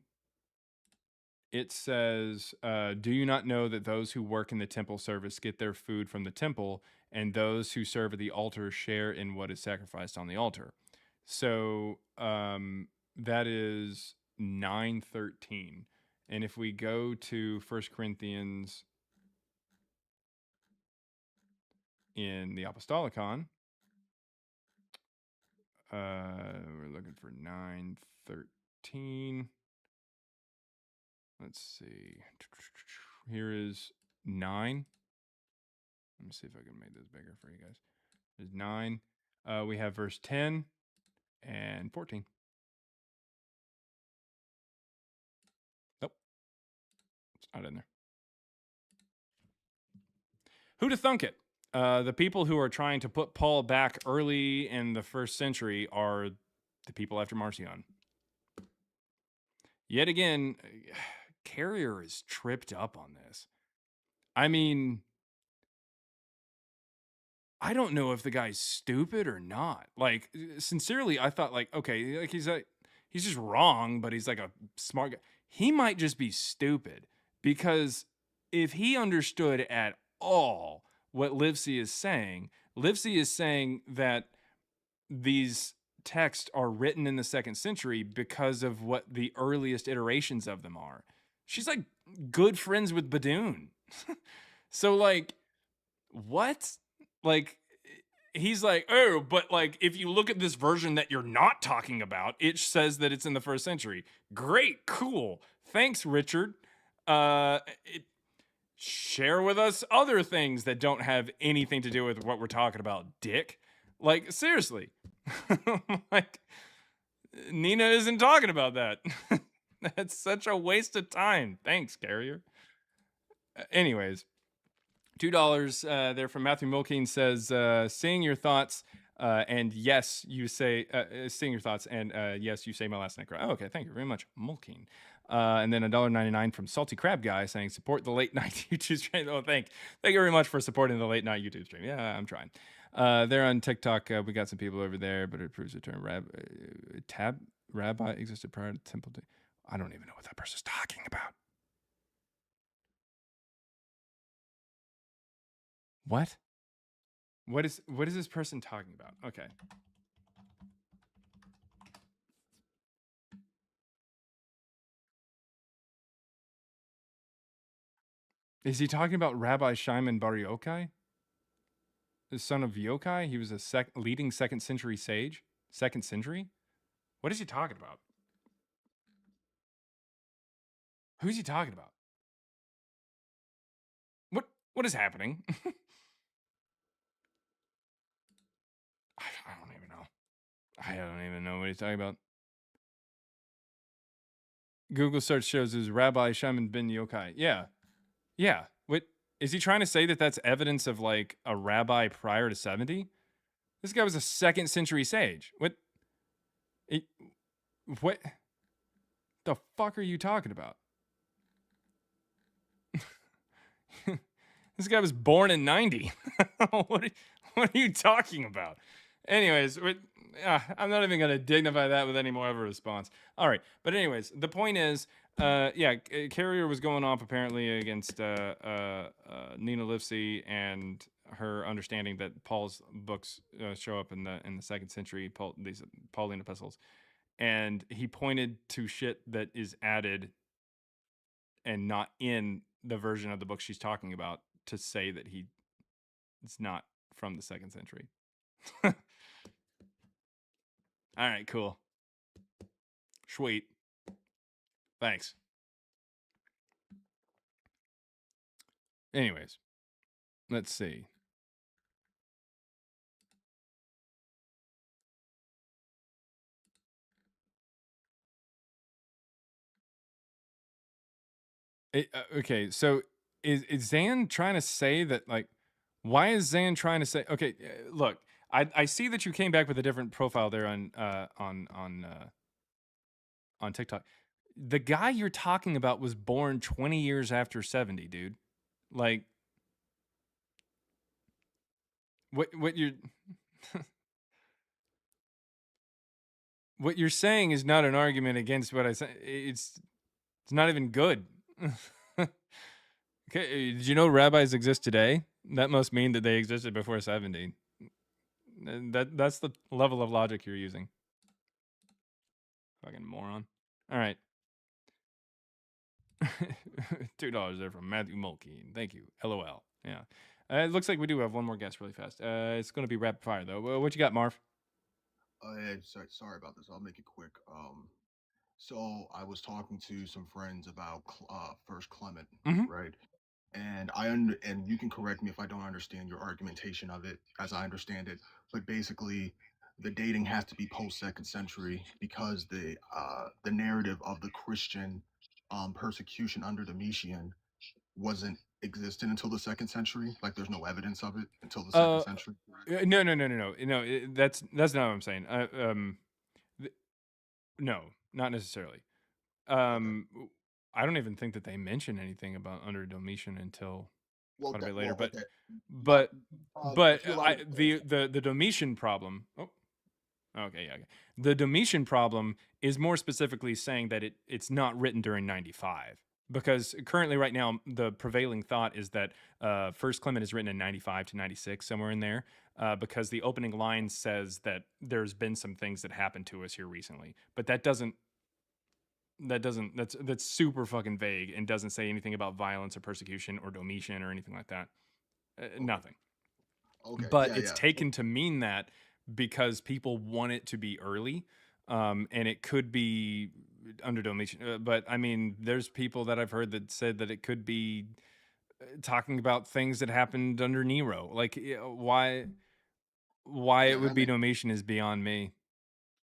it says, do you not know that those who work in the temple service get their food from the temple, and those who serve at the altar share in what is sacrificed on the altar? So that is 9:13. And if we go to 1 Corinthians in the Apostolicon, we're looking for 9:13. Let's see. Here is 9. Let me see if I can make this bigger for you guys. There's 9. We have verse 10 and 14. Nope. It's not in there. Who'da thunk it? The people who are trying to put Paul back early in the 1st century are the people after Marcion. Yet again, Carrier is tripped up on this. I mean, I don't know if the guy's stupid or not. Like, sincerely, I thought like, okay, like he's just wrong, but he's like a smart guy. He might just be stupid, because if he understood at all what Livesey is saying that these texts are written in the 2nd century because of what the earliest iterations of them are. She's like good friends with Badoon. So like, what? Like, he's like, oh, but like, if you look at this version that you're not talking about, it says that it's in the 1st century. Great, cool. Thanks, Richard. Share with us other things that don't have anything to do with what we're talking about, dick. Like, seriously. Like, Nina isn't talking about that. That's such a waste of time. Thanks, Carrier. Anyways, $2 there from Matthew Milking says, seeing your thoughts, and yes, you say, seeing your thoughts, and yes, you say my last name correct. Oh, okay, thank you very much, Mulking. And then $1.99 from Salty Crab Guy saying, support the late night YouTube stream. Oh, thank you very much for supporting the late night YouTube stream. Yeah, I'm trying. There on TikTok, we got some people over there, but it proves the term rabbi existed prior to temple day. I don't even know what that person's talking about. What? What is this person talking about? Okay. Is he talking about Rabbi Shimon Bar Yochai, the son of Yochai? He was a leading second century sage. Second century? What is he talking about? Who's he talking about? What is happening? I don't even know. I don't even know what he's talking about. Google search shows is Rabbi Shimon ben Yochai. Yeah. Yeah. What is he trying to say that that's evidence of like a rabbi prior to 70? This guy was a second century sage. What the fuck are you talking about? This guy was born in 90. what are you talking about? Anyways, I'm not even going to dignify that with any more of a response. All right. But anyways, the point is, Carrier was going off apparently against Nina Livesey and her understanding that Paul's books show up in the second century, these Pauline epistles. And he pointed to shit that is added and not in the version of the book she's talking about to say that it's not from the second century. All right, cool. Sweet. Thanks. Anyways, let's see. Okay, so is Zan trying to say that, like, why is Zan trying to say, okay, look, I see that you came back with a different profile there on TikTok. The guy you're talking about was born 20 years after 70, dude. Like, what you're what you're saying is not an argument against what I say. It's not even good. Okay, did you know rabbis exist today? That must mean that they existed before 70. That's the level of logic you're using. Fucking moron. All right. $2 there from Matthew Mulkey. Thank you. LOL. Yeah. It looks like we do have one more guest really fast. It's going to be rapid fire though. What you got, Marv? Yeah, sorry about this. I'll make it quick. So I was talking to some friends about First Clement, Mhm. right? And and you can correct me if I don't understand your argumentation of it, as I understand it. But basically, the dating has to be post second century because the narrative of the Christian persecution under Domitian wasn't existent until the second century. Like, there's no evidence of it until the second century. No. That's not what I'm saying. No, not necessarily. Okay. I don't even think that they mention anything about under Domitian until Well, quite a bit later. okay. But If you allow me to finish. the Domitian problem. Oh, okay, yeah. Okay. The Domitian problem is more specifically saying that it's not written during 95. Because currently, right now, the prevailing thought is that First Clement is written in 95 to 96, somewhere in there, because the opening line says that there's been some things that happened to us here recently. But that's super fucking vague and doesn't say anything about violence or persecution or Domitian or anything like that. Nothing. Okay. But Yeah, it's yeah. taken to mean that because people want it to be early, and it could be under Domitian. But I mean, there's people that I've heard that said that it could be talking about things that happened under Nero. Like, why Yeah, it would be Domitian is beyond me.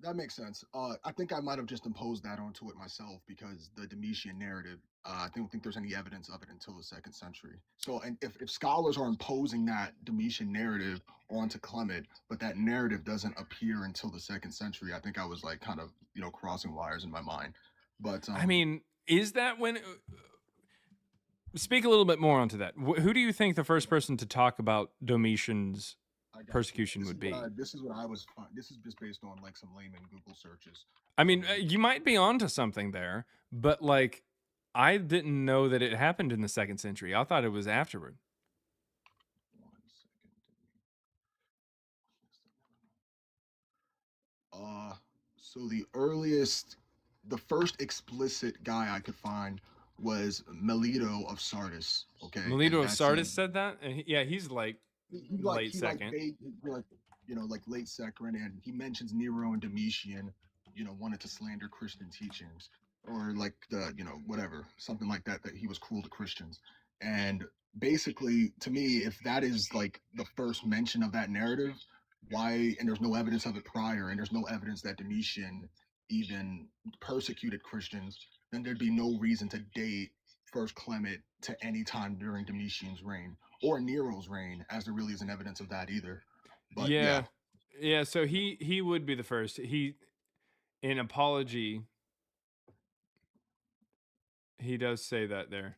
that makes sense. I think I might have just imposed that onto it myself because the Domitian narrative, I don't think there's any evidence of it until the second century. So, and if scholars are imposing that Domitian narrative onto Clement, but that narrative doesn't appear until the second century, I think I was like kind of, crossing wires in my mind. But I mean, is that when? Speak a little bit more onto that. Who do you think the first person to talk about Domitian's persecution would be? This is what I was. This is just based on like some layman Google searches. I mean, you might be onto something there, but like, I didn't know that it happened in the second century. I thought it was afterward. 1 second. So the first explicit guy I could find was Melito of Sardis. Okay, Melito and of that's Sardis said that. And yeah, he's like late second. like late second, and he mentions Nero and Domitian, wanted to slander Christian teachings, or like whatever, something like that he was cruel to Christians. And basically, to me, if that is like the first mention of that narrative, why, and there's no evidence of it prior, and there's no evidence that Domitian even persecuted Christians, then there'd be no reason to date First Clement to any time during Domitian's reign or Nero's reign, as there really isn't evidence of that either. But yeah, yeah. So he would be the first. He, in Apology, he does say that there.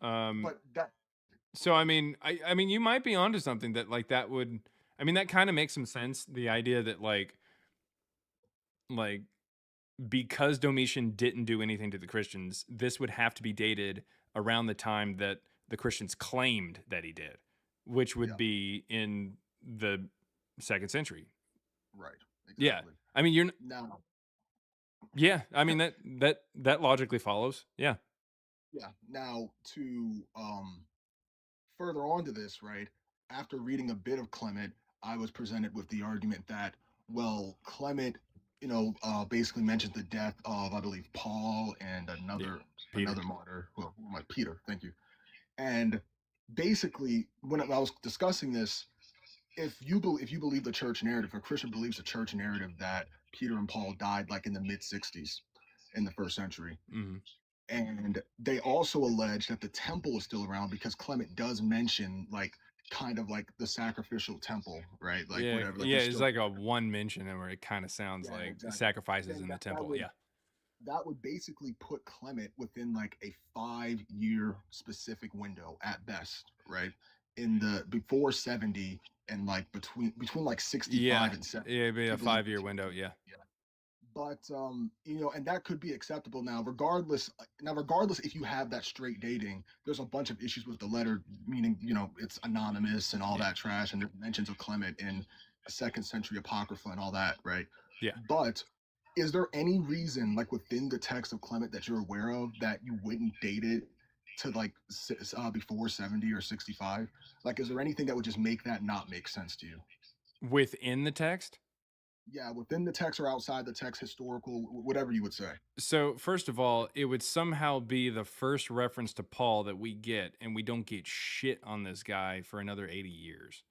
but that So I mean, I mean, you might be onto something that like that would. I mean, that kind of makes some sense. The idea that like because Domitian didn't do anything to the Christians, this would have to be dated around the time that the Christians claimed that he did, which would be in the 2nd century. Right. Exactly. Yeah. I mean, you're now. Yeah. I mean that logically follows. Yeah. Yeah. Now to further on to this, right? After reading a bit of Clement, I was presented with the argument that, well, Clement, basically mentions the death of, I believe, Paul and another martyr, Peter. Thank you. And basically, when I was discussing this, if you believe the church narrative, or Christian believes the church narrative that Peter and Paul died like in the mid 60s in the 1st century, and they also allege that the temple is still around because Clement does mention like kind of like the sacrificial temple, right? Like whatever. Like it's like a one mention where it kind of sounds like exactly. Sacrifices in the temple. That would basically put Clement within like a 5-year specific window at best, right? In the before 70 and like between like 65 and 70. Yeah, it'd be a 5-year window. Yeah. But and that could be acceptable now, regardless if you have that straight dating. There's a bunch of issues with the letter, meaning it's anonymous and all that trash, and there's mentions of Clement in a 2nd century apocrypha and all that, right? Yeah. But is there any reason, like within the text of Clement, that you're aware of that you wouldn't date it to like before 70 or 65? Like, is there anything that would just make that not make sense to you? Within the text? Yeah, within the text or outside the text, historical, whatever you would say. So, first of all, it would somehow be the first reference to Paul that we get, and we don't get shit on this guy for another 80 years.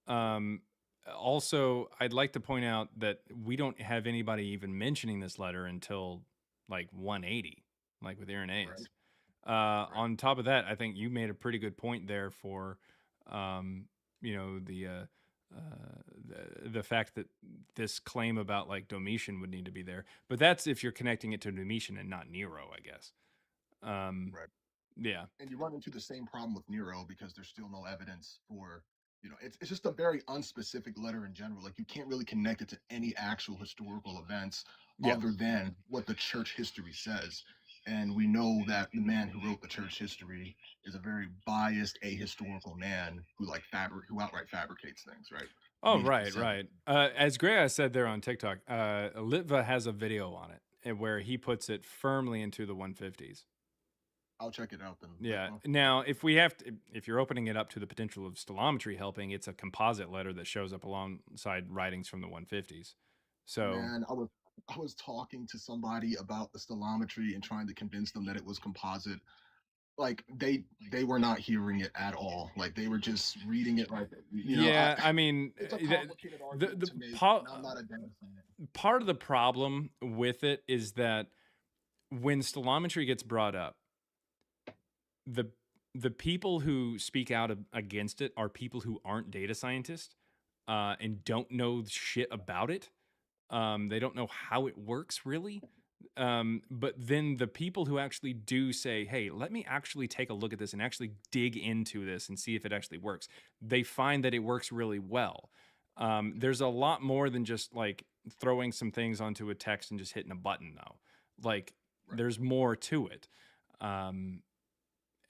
Also, I'd like to point out that we don't have anybody even mentioning this letter until like 180, like with Irenaeus. Right. On top of that, I think you made a pretty good point there for, the fact that this claim about like Domitian would need to be there, but that's if you're connecting it to Domitian and not Nero, I guess. Right. Yeah. And you run into the same problem with Nero because there's still no evidence for, it's just a very unspecific letter in general. Like you can't really connect it to any actual historical events other than what the church history says. And we know that the man who wrote the church history is a very biased, ahistorical man who outright fabricates things, right? Oh, right. As Gray said there on TikTok, Litva has a video on it where he puts it firmly into the 150s. I'll check it out then. Yeah. Now, if you're opening it up to the potential of stilometry helping, it's a composite letter that shows up alongside writings from the 150s. So, man, I was talking to somebody about the stilometry and trying to convince them that it was composite. Like they were not hearing it at all. Like they were just reading it like I mean, it's a complicated argument to make, I'm not identifying it. Part of the problem with it is that when stilometry gets brought up, the people who speak out against it are people who aren't data scientists and don't know shit about it. They don't know how it works really. But then the people who actually do say, hey, let me actually take a look at this and actually dig into this and see if it actually works, they find that it works really well. There's a lot more than just like throwing some things onto a text and just hitting a button though. Like there's more to it.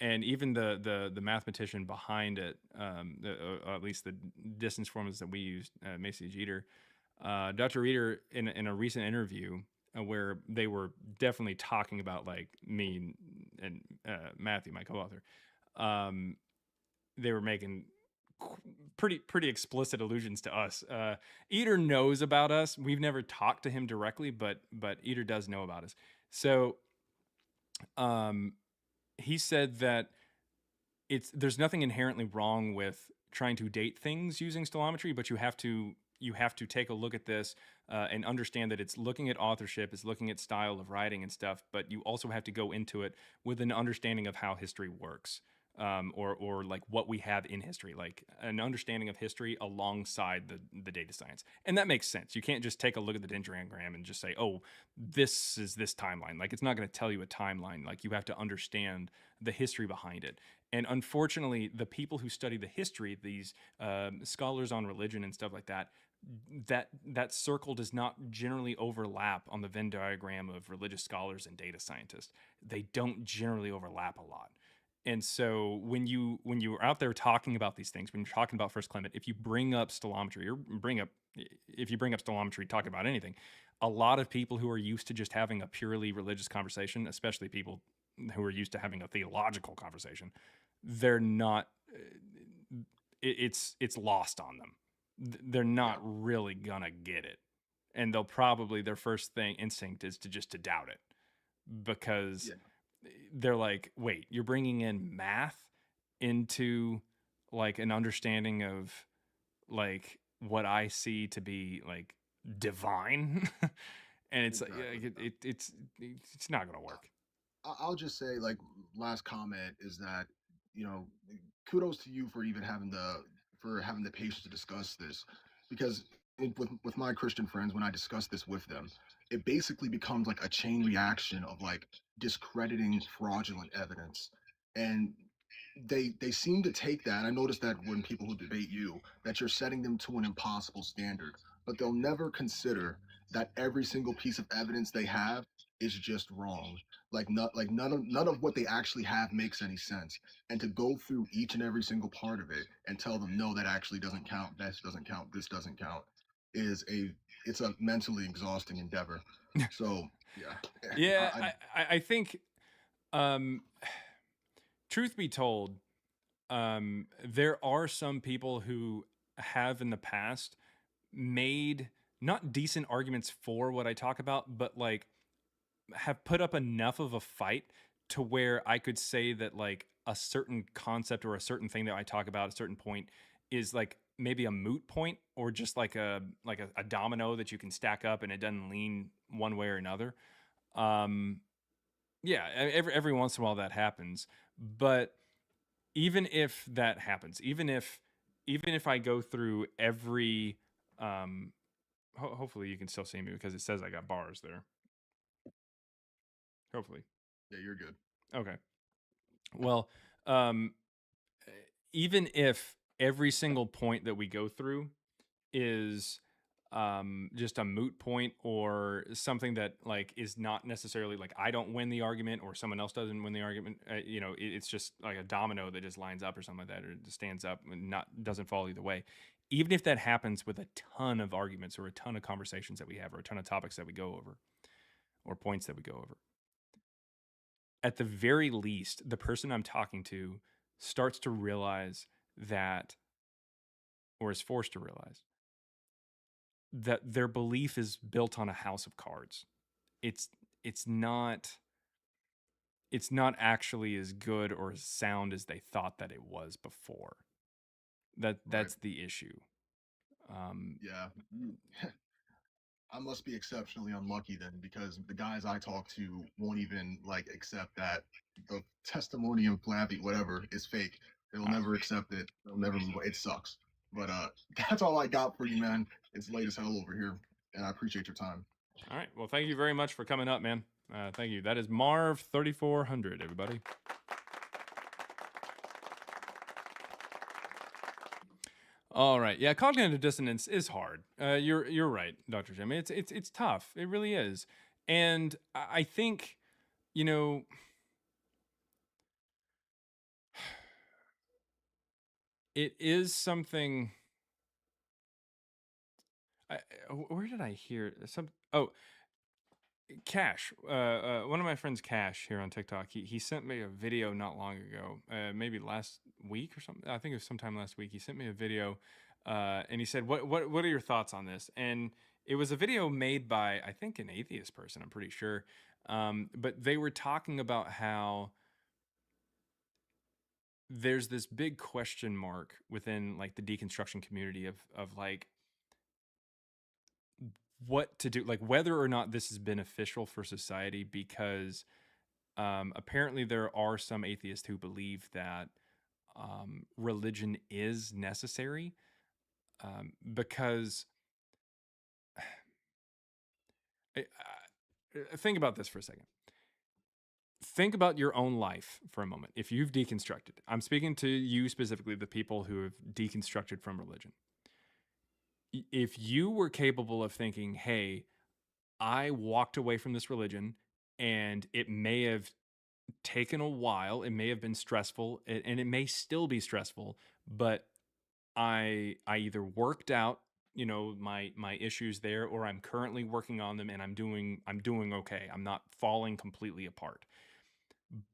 And even the mathematician behind it, at least the distance formulas that we used, Macy Jeter, Dr. Reeder, in a recent interview where they were definitely talking about like me and Matthew, my co-author, they were making pretty explicit allusions to us. Eater knows about us. We've never talked to him directly, but Eater does know about us. So he said that there's nothing inherently wrong with trying to date things using stellometry, but you have to take a look at this and understand that it's looking at authorship, it's looking at style of writing and stuff, but you also have to go into it with an understanding of how history works. Or like what we have in history, like an understanding of history alongside the data science. And that makes sense. You can't just take a look at the dendrogram and just say, oh, this is this timeline. Like, it's not going to tell you a timeline. Like, you have to understand the history behind it. And unfortunately, the people who study the history, these scholars on religion and stuff like that, that circle does not generally overlap on the Venn diagram of religious scholars and data scientists. They don't generally overlap a lot. And so when you're out there talking about these things, when you're talking about First Clement, if you bring up stellometry talk about anything, a lot of people who are used to just having a purely religious conversation, especially people who are used to having a theological conversation, they're not. It's lost on them. They're not really gonna get it, and they'll probably, their first instinct is to doubt it, because they're like, wait, you're bringing in math into like an understanding of like what I see to be like divine. And it's like, it's not gonna work. I'll just say, like, last comment is that, you know, kudos to you for even having the patience to discuss this, because with my Christian friends, when I discuss this with them, it basically becomes like a chain reaction of like discrediting fraudulent evidence, and they seem to take that. I noticed that when people who debate you, that you're setting them to an impossible standard, but they'll never consider that every single piece of evidence they have is just wrong. Like none of what they actually have makes any sense. And to go through each and every single part of it and tell them, no, that actually doesn't count, this doesn't count, this doesn't count, it's a mentally exhausting endeavor. So yeah. Yeah, I think, truth be told, there are some people who have in the past made not decent arguments for what I talk about, but like have put up enough of a fight to where I could say that like a certain concept or a certain thing that I talk about at a certain point is like maybe a moot point, or just like a domino that you can stack up and it doesn't lean one way or another. Yeah, every once in a while that happens. But even if that happens, even if I go through every hopefully you can still see me because it says I got bars there. Hopefully. Yeah, you're good. Okay. Well, even if every single point that we go through is just a moot point, or something that like is not necessarily like I don't win the argument or someone else doesn't win the argument, it's just like a domino that just lines up or something like that, or it stands up and doesn't fall either way. Even if that happens with a ton of arguments or a ton of conversations that we have or a ton of topics that we go over or points that we go over, at the very least, the person I'm talking to starts to realize that, or is forced to realize, that their belief is built on a house of cards. It's not actually as good or as sound as they thought that it was before. That's Right. the issue. Yeah. I must be exceptionally unlucky then, because the guys I talk to won't even like accept that the testimonium flabby whatever is fake. They'll never accept it. They'll never move. It sucks. But that's all I got for you, man. It's late as hell over here, and I appreciate your time. All right. Well, thank you very much for coming up, man. Thank you. That is Marv 3400, everybody. All right. Yeah, cognitive dissonance is hard. You're right, Dr. Jimmy. It's tough. It really is. And I think, it is something. Where did I hear some? Oh, Cash, one of my friends, Cash, here on TikTok, he sent me a video not long ago, maybe last week or something. I think it was sometime last week. He sent me a video, and he said, "What are your thoughts on this?" And it was a video made by, I think, an atheist person. I'm pretty sure, but they were talking about how there's this big question mark within like the deconstruction community of like what to do, like whether or not this is beneficial for society, because apparently there are some atheists who believe that religion is necessary, because think about this for a second. Think about your own life for a moment. If you've deconstructed, I'm speaking to you specifically, the people who have deconstructed from religion. If you were capable of thinking, hey, I walked away from this religion and it may have taken a while, it may have been stressful, and it may still be stressful, but I either worked out, you know, my issues there, or I'm currently working on them and I'm doing okay. I'm not falling completely apart.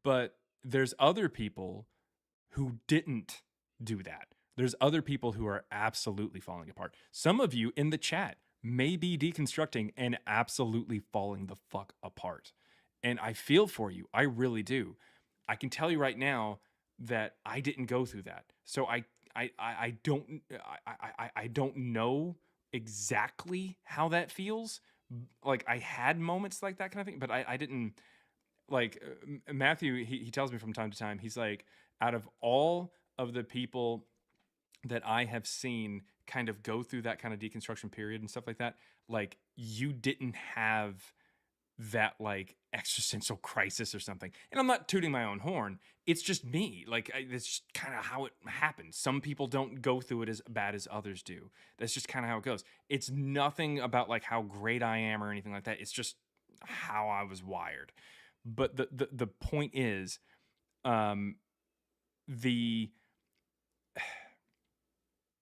But there's other people who didn't do that. There's other people who are absolutely falling apart. Some of you in the chat may be deconstructing and absolutely falling the fuck apart. And I feel for you. I really do. I can tell you right now that I didn't go through that. So I don't know exactly how that feels. Like I had moments like that kind of thing, but I didn't, like Matthew, he tells me from time to time, he's like, out of all of the people that I have seen kind of go through that kind of deconstruction period and stuff like that, like you didn't have that like existential crisis or something. And I'm not tooting my own horn. It's just me. Like it's just kind of how it happens. Some people don't go through it as bad as others do. That's just kind of how it goes. It's nothing about like how great I am or anything like that. It's just how I was wired. But the point is, um, the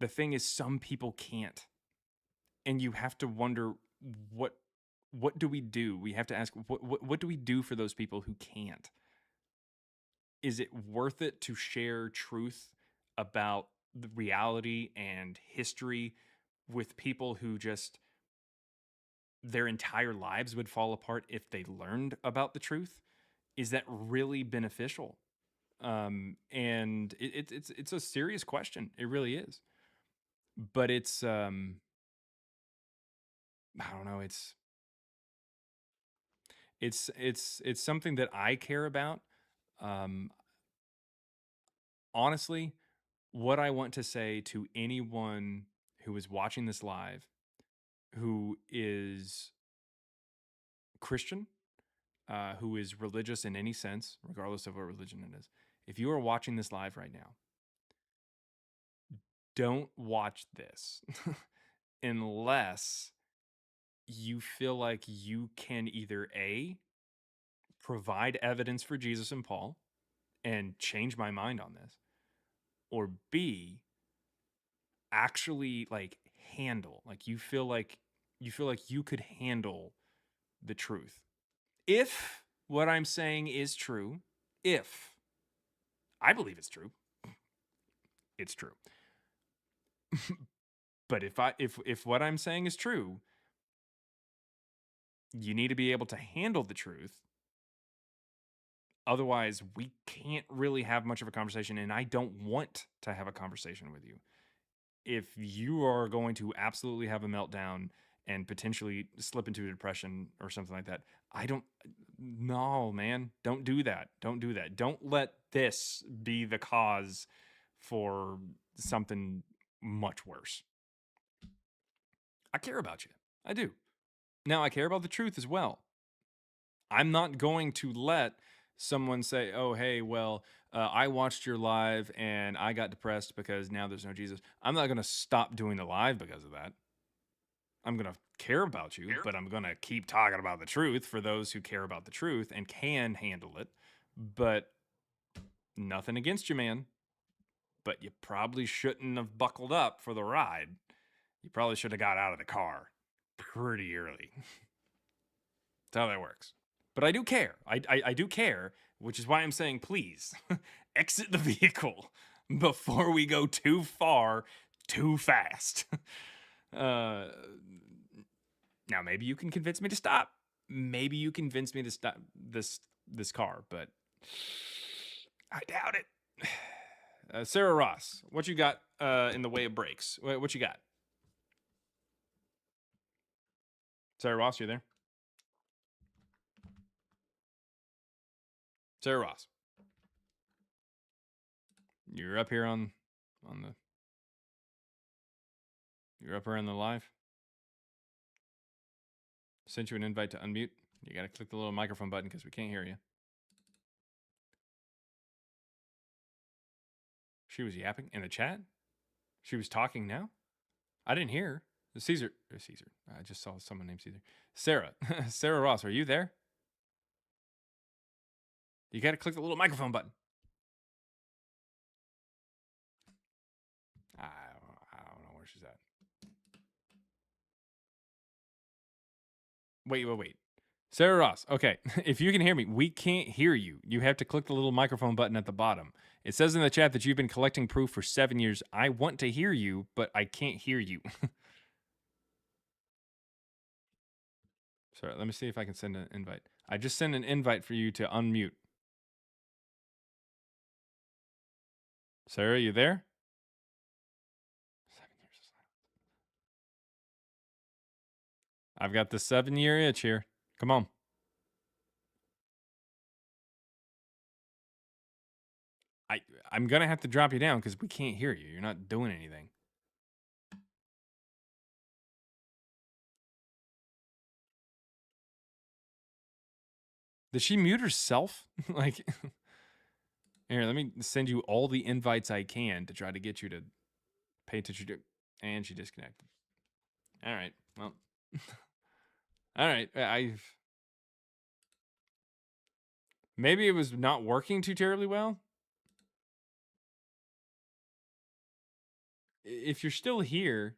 the thing is, some people can't, and you have to wonder what what do we do? We have to ask what do we do for those people who can't? Is it worth it to share truth about the reality and history with people who just their entire lives would fall apart if they learned about the truth? Is that really beneficial? And it's a serious question. It really is. But it's I don't know. It's something that I care about. Um, Honestly, what I want to say to anyone who is watching this live, who is Christian, who is religious in any sense, regardless of what religion it is, if you are watching this live right now, don't watch this unless you feel like you can either A, provide evidence for Jesus and Paul and change my mind on this, or B, actually like handle, like you feel like you could handle the truth. If what I'm saying is true, if I believe it's true. But if what I'm saying is true, you need to be able to handle the truth. Otherwise, we can't really have much of a conversation, and I don't want to have a conversation with you. If you are going to absolutely have a meltdown and potentially slip into a depression or something like that, no, man, don't do that. Don't do that. Don't let this be the cause for something much worse. I care about you. I do. Now, I care about the truth as well. I'm not going to let someone say, oh, hey, well, I watched your live and I got depressed because now there's no Jesus. I'm not going to stop doing the live because of that. I'm going to care about you, but I'm going to keep talking about the truth for those who care about the truth and can handle it. But nothing against you, man. But you probably shouldn't have buckled up for the ride. You probably should have got out of the car pretty early. That's how that works. But I do care. I do care, which is why I'm saying, please, exit the vehicle before we go too far, too fast. Now, maybe you can convince me to stop. Maybe you convince me to stop this car, but I doubt it. Sarah Ross, what you got in the way of brakes? What you got? Sarah Ross, you there? Sarah Ross, you're up here on the. You're up here on the live. Sent you an invite to unmute. You got to click the little microphone button because we can't hear you. She was yapping in the chat. She was talking now. I didn't hear her. Caesar. I just saw someone named Caesar. Sarah. Sarah Ross, are you there? You got to click the little microphone button. I don't know where she's at. Wait. Sarah Ross, okay. If you can hear me, we can't hear you. You have to click the little microphone button at the bottom. It says in the chat that you've been collecting proof for 7 years. I want to hear you, but I can't hear you. Sorry, let me see if I can send an invite. I just sent an invite for you to unmute. Sarah, you there? 7 years of silence. I've got the 7-year itch here. Come on. I'm going to have to drop you down because we can't hear you. You're not doing anything. Did she mute herself? Like, here, let me send you all the invites I can to try to get you to pay attention to. And she disconnected. All right. Well, all right. Maybe it was not working too terribly well. If you're still here,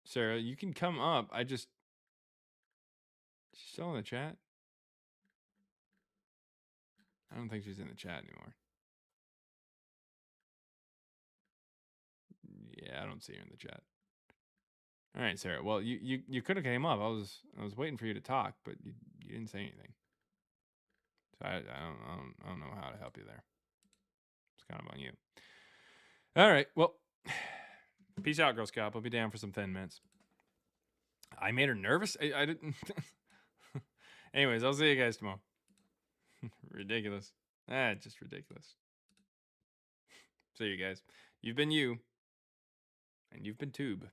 Sarah, you can come up. She's still in the chat. I don't think she's in the chat anymore. Yeah, I don't see her in the chat. All right, Sarah. Well, you could have came up. I was waiting for you to talk, but you didn't say anything. So I don't know how to help you there. It's kind of on you. All right. Well, peace out, Girl Scout. I'll be down for some Thin Mints. I made her nervous. I didn't. Anyways, I'll see you guys tomorrow. Ridiculous. Just ridiculous. See you guys. You've been you, and you've been Tube.